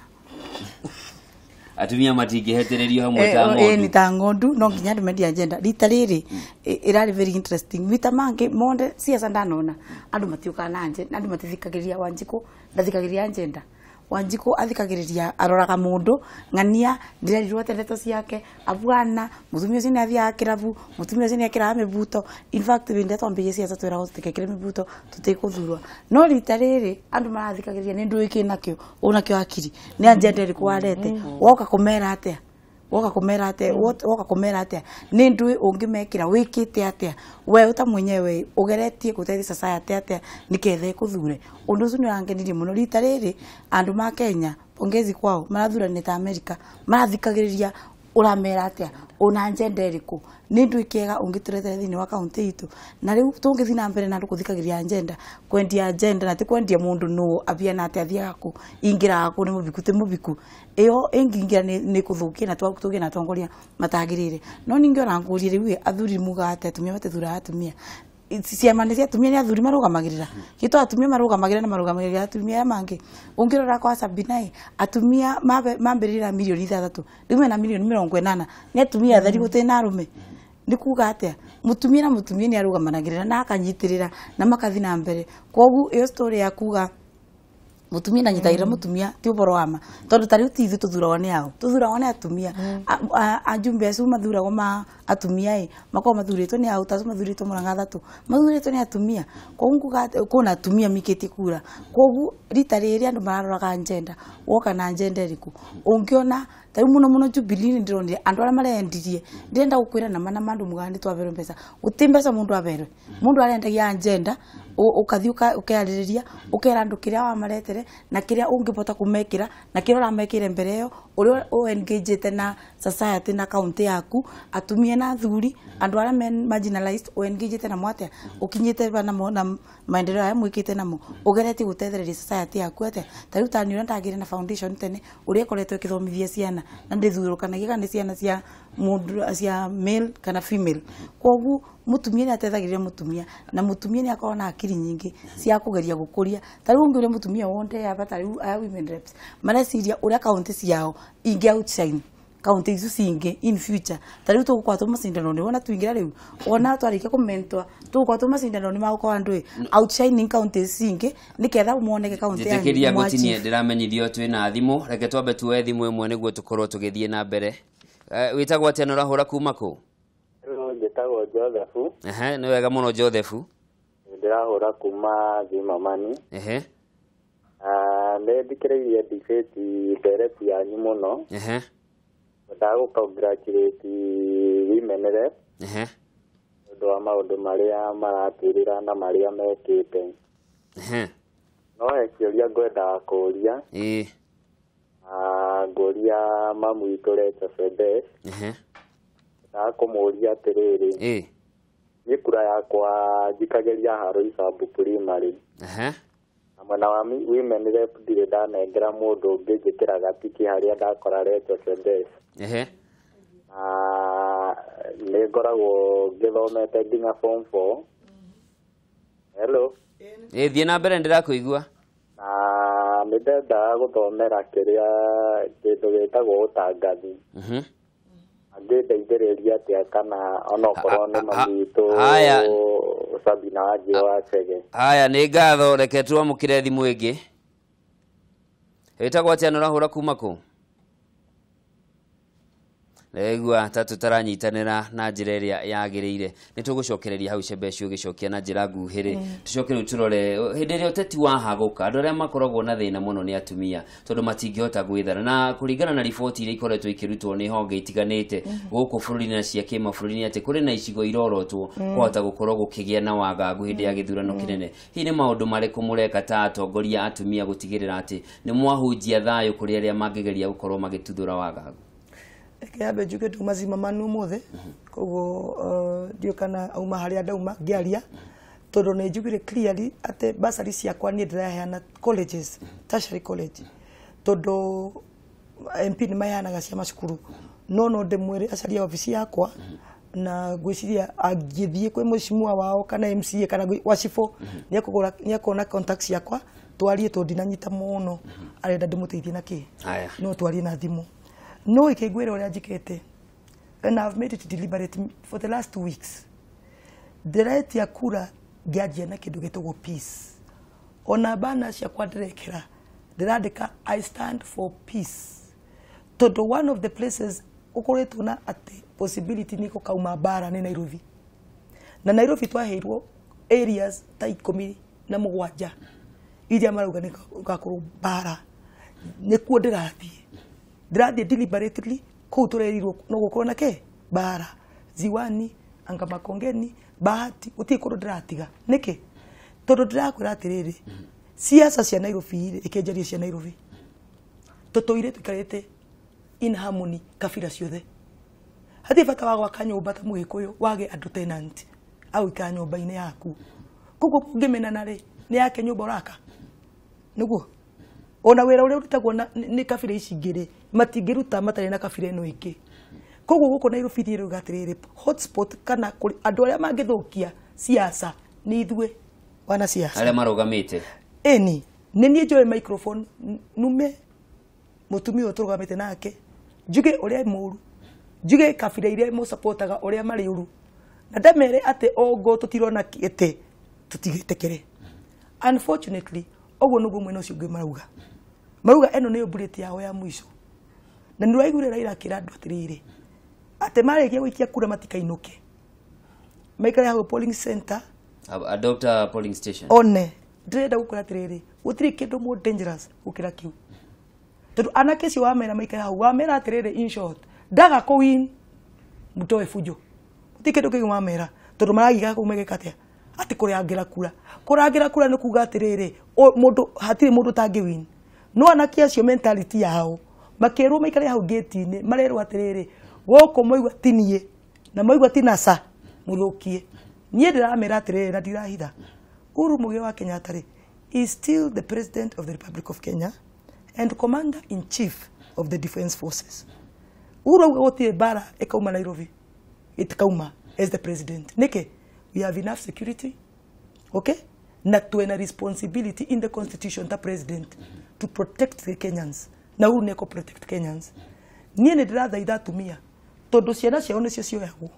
[SPEAKER 1] atumia matingĩhetererio hamwe ta ng'ondu
[SPEAKER 2] ni ta ng'ondu no nginya ndimendia agenda rita rĩrĩ irari very interesting vita mangi monde siasa ndanona andu matiuka na agenda andu matithikagĩrĩria Wanjiku ndathikagĩrĩria agenda Wanjiku athikagĩrĩria aroraga mundu ng'ania ndirerirwo ndeto ciake avuana mutumia ucio ni athia kiravu mutumia ucio ni akira mibuto in fact binde twambiye siasa twera gutikekire mibuto tutikuthurwa no rita rĩrĩ andu marathikagĩrĩria ni ndu iki nakio unakio akiri ni agenda iri kwarete woka kumera atia woka kumera atia ni ndu ungimekira wikite atia we uta mwenyewe ugeretie guteithia society atia nikethe kuthure undu ucio ni urangenirie muno rita rĩrĩ andu ma Kenya pongezi kwao marathurania ta America marathikagĩrĩria uramera atia una agenda iriku ni ndu ikiega ungituretera thini wa county itu na riu tungithi na mbere na ndukuthikagĩrĩria agenda kwendia agenda na ti kwendia mundu no abiana atia thiaku ingira ku ni mubiku iyo ingingira ni kuthukia na tugia na tongoria matagirire no ningi orangurie riu athuri mugate atumia matethura atumia ciama nĩ atumia ni athuri marugamagirira gito atumia marugamagirira na marugamagirira atumia mangi ungirora kwa Sabina atumia mambirira milioni 3 rimwe na milioni 80 ni atumia thari gutena arume ni kuga atia mutumia na mutumia ni arugamanagirira na akanyitirira na makathi na mbere kogu iyo story ya kuga mutumia na nyitaira mutumia ti uboro wama tondu tari utithi tuthuragwo ni ao tuthuragwo ni atumia ajumbe acu mathuragwo ma atumia mako mathuritwo ni ao tacu mathuritwo Murang'a 3 mathuritwo ni atumia kogu kuna atumia mikiti kura kogu rita riri andu mararoraga agenda woka na agenda iriku ungiona tari muno Jubilee ndironire andu ara marendirie ndenda gukwira na mana mandu mugandi twavero mbeca utimbesa mundu averwe mundu arendagia agenda ukathi ukayaririria ukera andu kiria wa maretere na kiria ungipota kumekira na kiria uramekire mbere yo uri engagete na society na county yaku atumie na thuri andu ara marginalized engagete na mwate ukinyite bana na maendeleo ya mwikite namo ugereti gutethereria society yaku ate tari utani ndagire na foundation tene uri ekoretwe kithomithia ciana na ndithurukanagia kana ciana cia mundu cia male kana female kogu mutumia ni atethagirira mutumia na mutumia ni akona akiri nyingi cia kugeria gukuria tari ungire mutumia wonde ya batari women reps mareciria uria county ciao ingi outshine county icu cingi in future tari tugukwatwo macindano ni wona tuingira riu ona twarike kumentwa tugukwatwo macindano ni magukwa andu outshining county cingi niketha muoneke county ya
[SPEAKER 1] Ndekeria gutinie ndiramenyithio twina thimu reke twambe tuwe thimu imwe niguo tukorwo tugithie na mbere witagwo atia norahura kuma ku
[SPEAKER 8] Njĩtagwo Joseph.
[SPEAKER 1] Nĩ wega mũno Joseph.
[SPEAKER 8] Ndĩrahũra kuma Thimamani. Nĩ thikĩrĩirie debate nderetu yanyu mũno. Ndendaga gũ-congratulate women rep. Ũndũ wa maũndũ marĩa maratwĩrĩra na marĩa mekĩte. No he kĩũria ngwendaga kũũria. Ngũria mamu witũ Rachel Shebesh. Kumuria atiriri ni kura yakwa njikageria haro Isambu primary na mwena wa women rep ndire ndanengera mundu ungi njikira gatiki haria ndakora Rachel Shebesh ni ngoragwo ngithomete nginya form 4 hello
[SPEAKER 1] thie na mbere ndirakuigua
[SPEAKER 8] na nĩ ndendaga gũthomera kĩrĩa kĩndũ gĩtagwo ũtangathi ndeithĩrĩria atia kana onokorwo nĩ mami witũ Sabina Wanjiru wa Chege.
[SPEAKER 1] Haya nĩ ngatho reke twamũkĩre thimũ ĩngĩ wĩtagwo atia na ũrahũra kuma kũ Regua tatu taranyitanira na njira iria yagirire nitugucokereria hau Shebesh ugicokia na njira nguhiri tucokere turore hindi ria uteti wa haguka andu aria makoragwo na thina muno ni atumia tondu matingihota gwithara na kuringana na riboti iria ikoretwo ikirutwo ni honge itiganite guku bururi na cia kimabũrũri ati kuri na icigo irorotwo kuhota gukorwo gukigia na wagagu hindi ya githurano kinene hi ni maundu mariku mureka ta atongoria atumia gutigirira ati ni mwahunjia thayo kuri aria mangigeria gukorwo magituthura wagagu
[SPEAKER 4] Kiambe njuke tu mazima manu mothe koguo ndio kana auma haria ndauma ngiaria tondu ni njugire clearly ate basari ciakwa ni ndiraheana colleges tertiary college tondu MP ni mayanaga cia macukuru no ndimwire acaria ofisi yakwa na gwiciria agithie kwe mucimua wao kana MCA kana wacifo ni akona contacts yakwa twarie to ndinanyita muno arenda ndimuteithie na ki no twarie na thimu no ikigwira uria njikete, and I've made it deliberate for the last 2 weeks. Ndiretia kura ngianjia na kindu gitagwo peace. Ona bana cia kwandirekera ndirandika I stand for peace. Tondu one of the places ukoretwo na ati possibility niko kauma bara ni Nairobi. Na Nairobi twaheirwo areas ta 17 iria marauga ni gakorwo bara. Nikuo ndirathie deliberately kuu turerirwo no gukorwo na ke bara Ziwani anga Makongeni Bahati utikorwo ndiratiga niki tondu ndirakwira atiriri siasa cia Nairobi ikenjaria cia Nairobi tutoire tukarete in harmony kabira ciothe hati bata wa gwaka nyumba ta Mugikuyu wage andu tenant au ika nyumba-ini yaku kuko ngimenana ri ni yake nyumba uraka niguo ona wira uria urutagwo ni kabira ici ngiri matingiruta matari na kabira ino ingi koguo guko Nairobi ri gatiriri hotspot kana andu aria mangithukia siasa ni ithue wana siasa
[SPEAKER 1] aria marugamite
[SPEAKER 4] ni nie njoe microphone nume mutumia uturugamite nake njuge uria muru njuge kabira iria mu supportaga uria mari uru na ndamere ate ogo tutirona kite tutigitekere unfortunately ogo nugo mwena ucio ngi maruga eno ni bullet yao ya mwisho na niraigure Raila kira andu atiriri ate marikia gwikia kura matikainuke maikare hawo polling center
[SPEAKER 1] Dr. polling station
[SPEAKER 4] one ndrenda gukora atiriri gutiri kindu more dangerous gukira kiu tondu anake cio wamera maikare hawo wamera atiriri in short ndaga ko win mutoe fujo gutiri kindu kingi wamera tondu maragiga ko megekatia ati kurangira kura ni kuga atiriri mundu hatiri mundu tangi win no anake acio mentality yao makero maikare hau gate-ini marerwo atiriri goko moigwa tinie na moigwa tinasa muthukie nie ndiramera atiriri na ndirahitha Uhuru Muigai wa Kenyatta is still the president of the Republic of Kenya and commander in chief of the defense forces. Uhuru wotie bara ekauma Nairobi itkauma as the president nike we have enough security okay na tuena responsibility in the constitution the president to protect the Kenyans na Uhuru neko protect Kenyans nie ne ndiratha ithatumia tondu ciana ciao nicio cioyagwo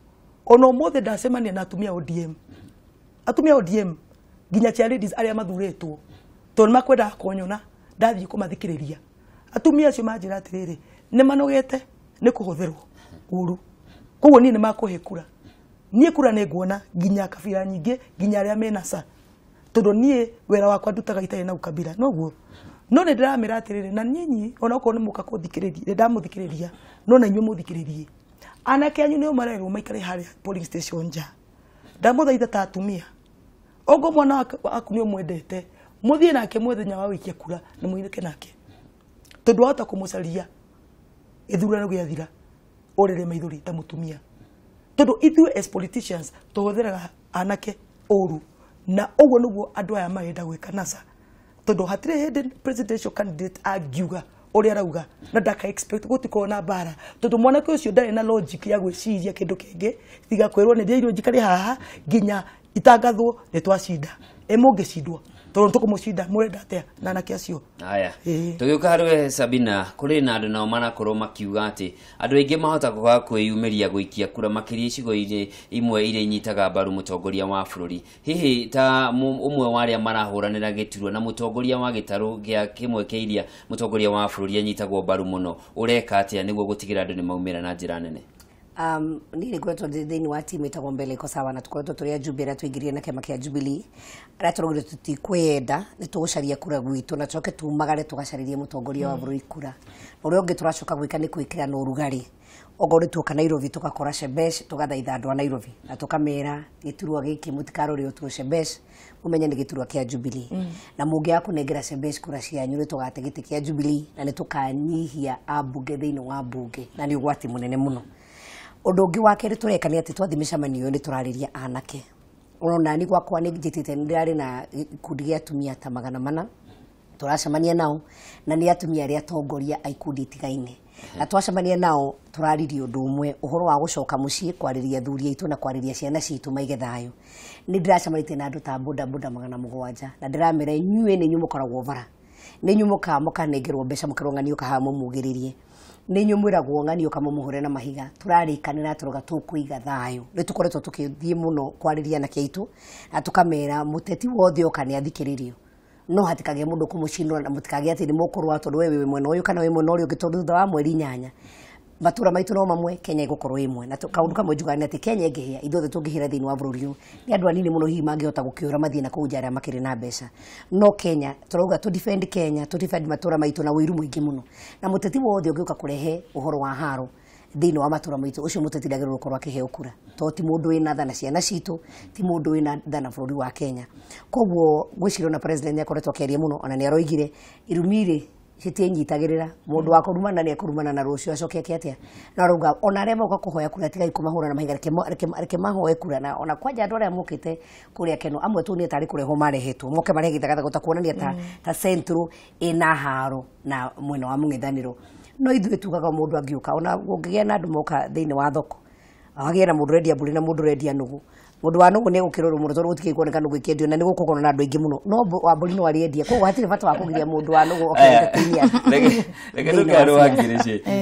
[SPEAKER 4] ono mothe ndacemania na atumia ODM ginya cia ladies aria mathuretwo tondu makwenda konyona ndathie kumathikiriria atumia acio manjira atiriri ni manogete ni kuhuthirwo Uhuru koguo ni makuhe kura nie kura ni nguona ginya kabira nyingi ginya aria menasa tondu nie wera wakwa ndutaga itari na ukabira noguo no ne ndiramira atiriri na nyinyi ona uko ni muka kuthikiriria ndamuthikiriria no na inyu muthikiririe anake anyu ni marerwo maikare haria polling station nja ndamuthaitha ta atumia ogo mwana aku ni mwendete muthie nake mwethenya wa wikia kura ni muinike nake tondu hata kumucaria ithurano giathira orere maithuri ta mutumia tondu ithu as politicians tuhuthiraga anake oru na ogo nuguo andu aya marenda gwika nasa tondu hatire hidden presidential candidate agiuga uri arauga na ndaka expect gutiko na bara tondu mwanake ucio ndari na logic ya gwiciria kindu kingi tiga kwirwo ni ndio njikari haha ginya itangathwo ni twacinda emungicindwo tondu tukumucinda murenda atia na anake acio
[SPEAKER 1] aya tugiuka harwe Sabina kuri na andu nao marakorwo makiuga ati andu aingi mahota kuga kwiyumiria guikia kura makiria icigo imwe iria inyitaga mbaru mutongoria wa bururi hihi ta umwe wa aria marahuranira giturwa na mutongoria wa gitaru gia kimwe keiria mutongoria wa bururi anyitagwo mbaru muno ureka atia niguo gutigira andu ni maumira na njira nene
[SPEAKER 3] nili kwetu thini wa timu itagwo mbele iko sawa na tukoretwo turia Jubilee tuingirie na kema kia Jubilee aria turugire tutikwenda ni tugucaria kura gwitu na coke tumagare tugacaririe mutongoria wa bururi kura uria ungi turacoka gwika ni kwikira no rugari ogore tuka Nairobi tukakora Shebesh tugathaitha andu a Nairobi na tukamera giturwa giki mutikarori utu Shebesh umenye ni giturwa kia Jubilee na mungi akunengera Shebesh kura cianyu tugate giti kia Jubilee na ni tukanyihia abunge thiini wa bunge na ni ugwati munene muno undu ungi wa keri tureka ni ati twathimisha manio ni turariria anake urona ni gwakwa ni njitite ndirari na ikundi gia atumia ta 400 turacemania nao na ni atumia aria atongoria a ikundi tigaine na twacemania nao turariria undu umwe uhoro wa gucoka mucii kwariria thuri aitu na kwariria ciana citu maige thayo ni ndiracemanite na andu ta boda 700 na ndiramera inyue ni nyumukoragwo bara ni nyumuka mukanengerwo mbeca mukarong'anio kaha mumugiririe nä nyå mwä ragwo ng'anio kama må hå na mahiga tå rarä kanä tåroga tå kå iga thayå nä tå koretwo tå kä thiä må no kwarä ria anake aitå na tå kamera må teti wothe oka nä athikä rä rio no hatikagä må ndå kå må cinwo na må tikagä atä nä må kå rwa tondå we wä mwena å yå kana wä mwena å rä å ngä tondå thutha wa mweri 8 matũra maitũ no mamwe Kenya ĩgũkorwo ĩmwe na kaũndũ kamwe njugaga atĩ Kenya ĩngĩhĩa ithuothe tũngĩhĩra thĩinĩ wa bũrũri ũyũ nĩ andũ anini mũno hihi mangĩhota gũkĩũra mathiĩ na kũu nja arĩa makĩrĩ na mbeca no Kenya tũrauga tũ defend Kenya tũ defend matũra maitũ na wĩru mũingĩ mũno na mũteti wothe ũngĩũka kũrehe ũhoro wa haro thĩinĩ wa matũra maitũ ũcio mũteti ndagĩrĩirwo gũkorwo akĩheo kura to ti mũndũ wĩna tha na ciana citũ ti mũndũ wĩna tha na bũrũri wa Kenya koguo gwĩciria na president nĩakoretwo akĩaria mũno ona nĩaroigire irumire citinyitagirira mundu wa kurumana ni kurumana na rucio acoke atia na rauga ona arĩa moka kuhoya kura tigai kumahura na mahiga reke mahoe kura na ona kwanja andu arĩa mokite kuria Keno amwe tu ni tari kureho marehetwo moke marehithaga gutakuonania ta centro ina haro na mwena wa mũng'ethanĩro no ithuĩ tugaga mundu angiuka ona ũngĩgĩa na andu moka thĩinĩ wa thoko agĩe na mundu rendia mburi na mundu rendia nugu mundu wa nugu ni gukirwo mundu tondu gutike kuoneka nugu ikendio na ni gukorwo na andu aingi muno no wa mburi no ariendia koguo hatire bata wa kugiria mundu wa nugu oketinia
[SPEAKER 1] reke ndukaru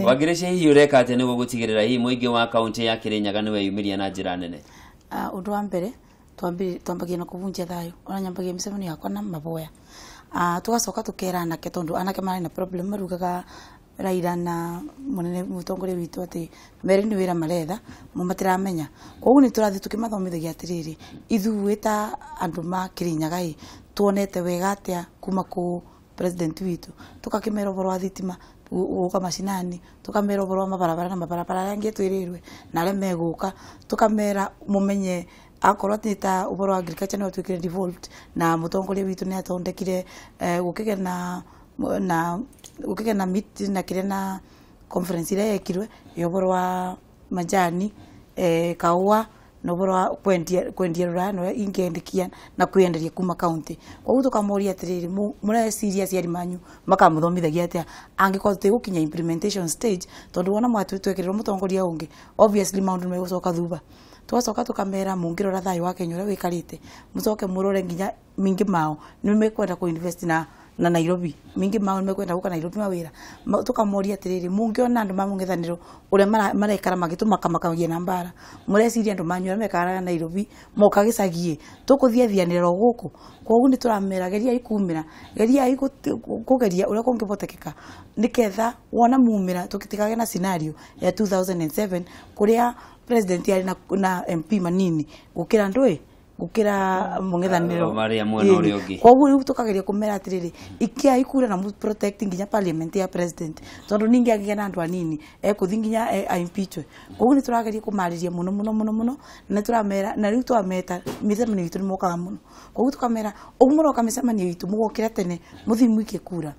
[SPEAKER 1] wangirice hihi ureka ate niguo gutigirira hihi muingi wa kaunti ya Kirinyaga niwe yumiria na njira nene
[SPEAKER 2] undu wa mbere twambagia na kuvunja thayo ona nyambagia mĩcemanio yakwa na maboya tugacoka tukera anake tondu anake mari na problem marugaga Raila na munene mutongoria witu ati meri ni wira maretha mumatiramenya koguo ni turathi tukimathomithagia atiriri ithuĩ ta andu ma Kirinyaga tuonete wega atia kuma ku president witu tukakimera ũhoro wa thitima guka macinani tukamera ũhoro wa mabarabara na mabarabara yangi twirirwe na arĩa meguka tukamera mumenye akorwo ta ũhoro wa agriculture no twikire devolved na mutongoria witu ni atondekire gukige na meet na kire na conference ile yekirwe yoboro wa majani kaua no boro wa kwendia rurano ingendikia na kuenderia kuma county koguo tukamoria atiriri mura serious yari manyu makamuthomithagia atia angikorwo gukinya implementation stage tondu wona mwatu twekerero mutongoria ungi obviously maundu megucoka thuba twacoka tukamera mungirora thayo wa Kenya uri wikarite mucoke murore nginya mingi mao nimekwenda ku invest na Nairobi mingi mao nimekwenda guka Nairobi mawira tukamoria atiriri mungiona andu mamung'ethanĩro uria marekara magituma kamakagia na mbara mureciria andu manyu mekara Nairobi moka gicagie tukuthia thianira guku koguo ni turamera geria ikumira geria kugeria uria kungibotekeka niketha wona mumira tukitikage na scenario ya 2007 kuria president yari na MP manini gukira ndui gukira mũng'ethanĩro
[SPEAKER 1] maria mwena uri ungi
[SPEAKER 2] koguo riu tukageria kumera atiriri ikia ikura na protecting nginya parliament ya president tondu ningi agia na andu anini ekuthi nginya impeachwe koguo ni turageria kumariria muno na turamera na riu twameta mĩcemanio itu ni mokaga muno koguo tukamera umuroka mĩcemanio itu mugokira tene muthimu ikikura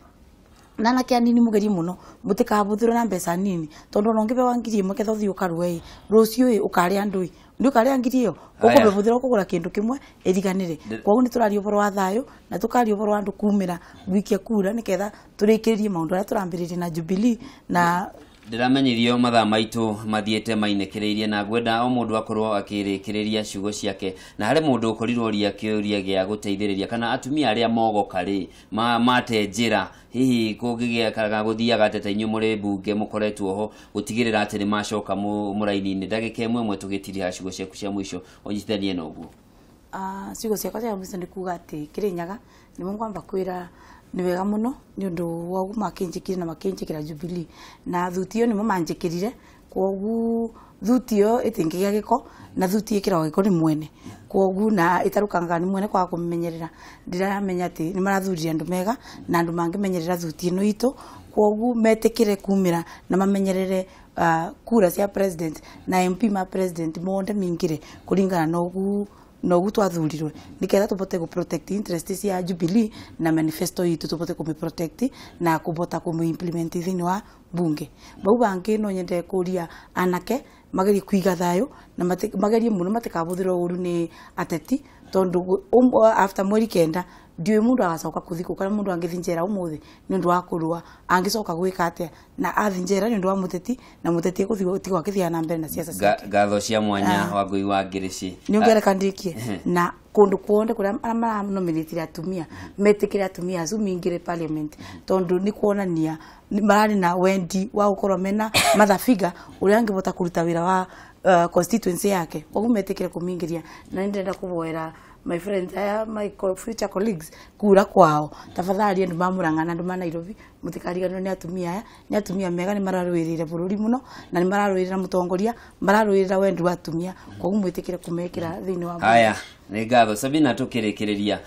[SPEAKER 2] na anake anini mugerie muno mutikabuthirwo na mbeca nini tondu no ngibe wangirie muketho thi ukarwe rucio ukari andu ndio kari angirio koko bebuthirwo kugura kindu kimwe eriganire koguo ni turari uboro wa thayo na tukari uboro wa andu kumira wikia kura niketha turikiririe maundu aria turambiririe na Jubilee na
[SPEAKER 1] ndiramenyirio mathaa maitu mathiete mainekereirie na gwenda o mundu akorwo akirikiriria ciugo ciake na hari mundu ukorirwo ria kiuria gia guteithiriria kana atumia aria mogoka ri mate njira hihi kungigia kaga guthiaga atete inyu muri bunge mukoretwo ho gutigirira ati ni macoka muraini-ini ndagika imwe mwe tugitiria ciugo ciaku cia mwisho onyitithanie na uguo
[SPEAKER 2] ciugo ciakwa cia mwisho ni kuga ati Kirinyaga ni mungwamba kwira ni wega muno ni undu wa makinjikire na makinjikira Jubilee na thutio ni mamanjikirire koguo thutio itingiga giko na thuti ikira giko ni mwene koguo na itarukanga ni mwene kwa kumenyerera ndiramenya ati ni marathurire andu mega na andu mangimenyerera thuti ino itu koguo metikire kumira na mamenyerere kura cia president na MP ma president monde mingire kuringana no gutwathurirwe niketha tubote ku protect interests cia Jubilee na manifesto yitu tubote ku protect na kubota ku implement thini wa bunge bau bangi no nyende kuria anake mageri kuiga thayo na mageri muno matikabuthirwo uru ni ateti tondu after mweri kenda ndiwe mundu agacoka kuthiko kana mundu angithinjera umuthi ni undu wa kurua angicoka gwika atia na athinjera ni undu wa muteti na muteti tigwa kithia na mbere na siasa
[SPEAKER 1] gatho cia mwanya wa ngui wa ngirici
[SPEAKER 2] ni ungereka ndikie na kundu kuonde kuria amara nominate atumia metikire atumia azu mingire parliament tondu ni kuonania marari na wendi wa ukorwo mena mathabiga uria angivota kuruta wira wa constituency yake koguo metikire kumingiria na ndenda kuboera my friends my future colleagues kura kwao tafadhali andu mamurangana andu ma Nairobi mutikariganwo ni atumia mega ni mararwirire bururi muno na ni mararwirira mutongoria mararwirira wendu wa atumia koguo mwitikire kumekira thiini wa
[SPEAKER 1] haya ni ngatho Sabina tukirikireria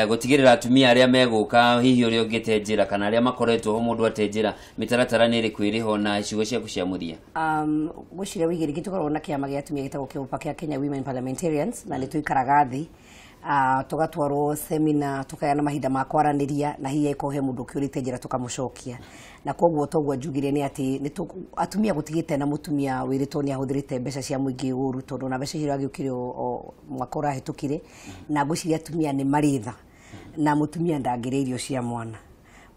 [SPEAKER 1] gutigirira atumia aria meguka hihi uri ungite njira kana aria makoretwo ho mundu atenjira mitaratara ni ri kwiriho na icigo cia kuciamuria
[SPEAKER 3] gucire wigiriki tukorwo na kiama gia atumia gitagwo kiupa kia Kenya Women Parliamentarians na ni tuikaraga thi tugatwarwo semina tukayana mahinda ma kwaraniria na hiya ikohe mundu kiurite njira tukamucokia na koguo togwa njugire ni ati ni atumia gutigite na mutumia wiritwo ni ahuthirite mbeca cia muingi uru tondu na mbeca hiro agiukire mwaka urahitukire na guciria atumia ni maritha na mutumia ndangire irio cia mwana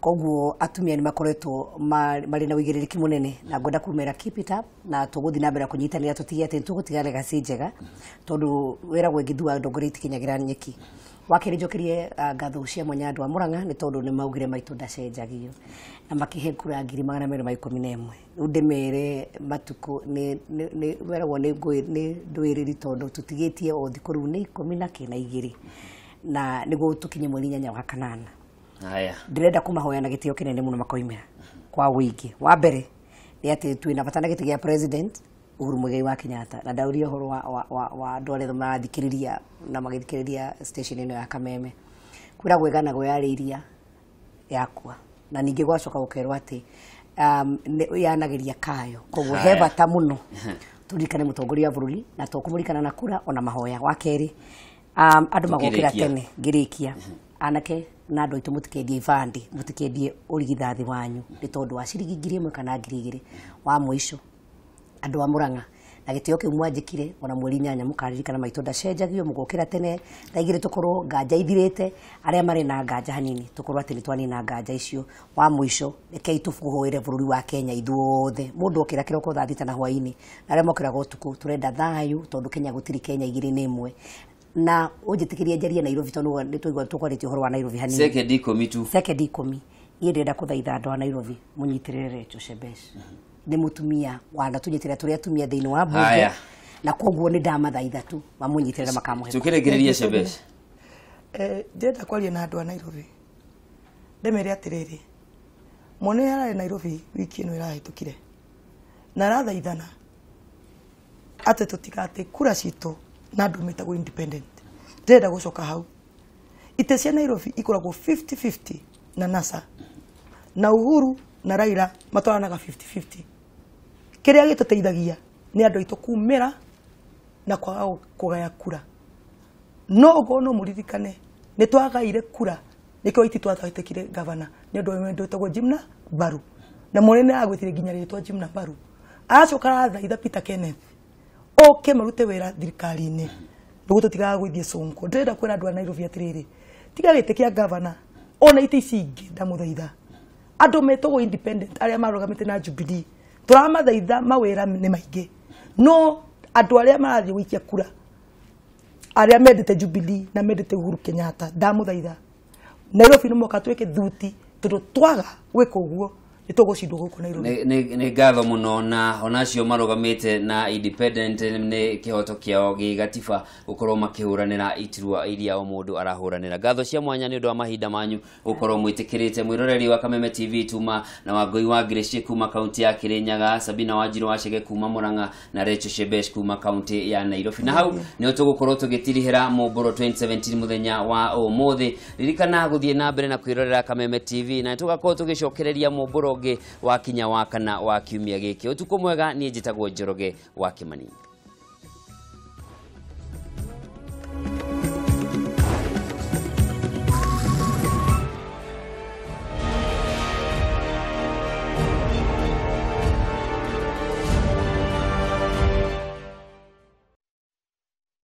[SPEAKER 3] koguo atumia ni makoretwo mari na wigiririki munene na ngoda kumera keep it up na tuguthi na mbere kunyitanira tutigia ati tugutiga legacy njega tondu wera gwengithua ndongoriti kinyagira nyeki wakiri njokirie ngatho cia mwanya andu a Murang'a ni tondu ni maugire maitu ndacenjagio na makihe kura 211 undemere matuko ni weragwo ni ndwiriri tondu tutigitie o thikuru ni 12 na niguo tukinye mweri 8 wa kanana.
[SPEAKER 1] Haya.
[SPEAKER 3] Ndirenda kumahoya na gitio kinene muno makoimera kwa wiki. Wa mbere ni ati twina bata na giti gia president Uhuru Muigai wa Kenyatta na ndauria horo wa ndore mathikiriria na magithikiriria station ino ya Kameme. Kwira gwegana gweyariria yakwa na ningi gwacoka gukerwa ati yanagiria kayo koguo he bata muno turikane mutongoria wa bururi na tukumurikana na kura ona mahoya. Wa keri andu magokira tene ngirikia anake na andu itu mutikendie ivandi mutikendie urigithathi wanyu ni tondu wa ciringi 1,000 kana 2,000 wa mwisho andu a Murang'a na gitio kiu mwanjikire ona mweri 8 mukaririkana maitu ndacenjagio mugokira tene ndaigire tukorwo nganja ithirite aria mari na nganja hanini tukorwo ati ni twani na nganja icio wa mwisho rekei tufuhoire bururi wa Kenya ithuothe mundu okira kiroko thathita na hwaini na aria mokira gotuku turenda thayu tondu Kenya gutiri Kenya igiri ni imwe na ujitikiria njaria Nairobi tondu ni tuigwa tukwarite horo wa Nairobi hanini
[SPEAKER 1] second ikomi tu
[SPEAKER 3] second ikomi yendenda kuthaitha andu a Nairobi munyitirire Shebesh ni mutumia wana tunyitira turi atumia thiini wa bunge na koguo ni ndamathaitha tu mamunyitirira makamuhe
[SPEAKER 1] tukiregereria Shebesh
[SPEAKER 4] ndenda kwaria na andu a Nairobi ndemere atiriri mone ara Nairobi wiki ino irahitukire na rathaithana ate tutigate kura citu na andu metagwo independent ndenda gucoka hau ite cia Nairobi ikoragwo 50-50 na NASA na Uhuru na Raila matwaranaga 50-50 kiria gituteithagia ni andu aitu kumira na kwaga kugaya kura no gono muririkane ni twagaire kura nikyo iti twathatekire governor ni andu wendo tagwo Jimna Baru na munene agwetire ginya ritwa Jimna Baru acoka rathaitha Peter Kenneth oke marute wera thirikari-ini ndugu tutigaga gwithie Sonko ndenda kwira andu a Nairobi atiriri tiga gitikia governor ona ite icingi ndamuthaitha andu metagwo independent aria marugamite na Jubilee turamathaitha mawira ni maingi no andu aria marathie gwikia kura aria mendete Jubilee na mendete Uhuru Kenyatta ndamuthaitha Nairobi no moka tweke thuti tondu twaga gwika uguo nitugucindwo guku Nairobi
[SPEAKER 1] ni ngatho muno na onacio marugamite na independent ni kihoto kiao gigatiba gukorwo makihuranira itirwa iria o mundu arahuranira ngatho cia mwanya ni undu wa mahinda manyu gukorwo mwitikirite mwiroreri wa Kameme TV tuma na Wangui wa Grace kuma kaunti ya Kirinyaga Sabina Wanjiru wa Chege kuma Murang'a na Rachel Shebesh kuma kaunti ya Nairobi na hau ni tugukorwo tugitirihira Mumburo 2017 muthenya wa umuthi ririkana guthie na mbere na kwirorera Kameme TV na tugakorwo tugicokereria Mumburo wa kinya wa kana wa kiumia giki utuko mwega ni njitagwo Njoroge wa Kimani.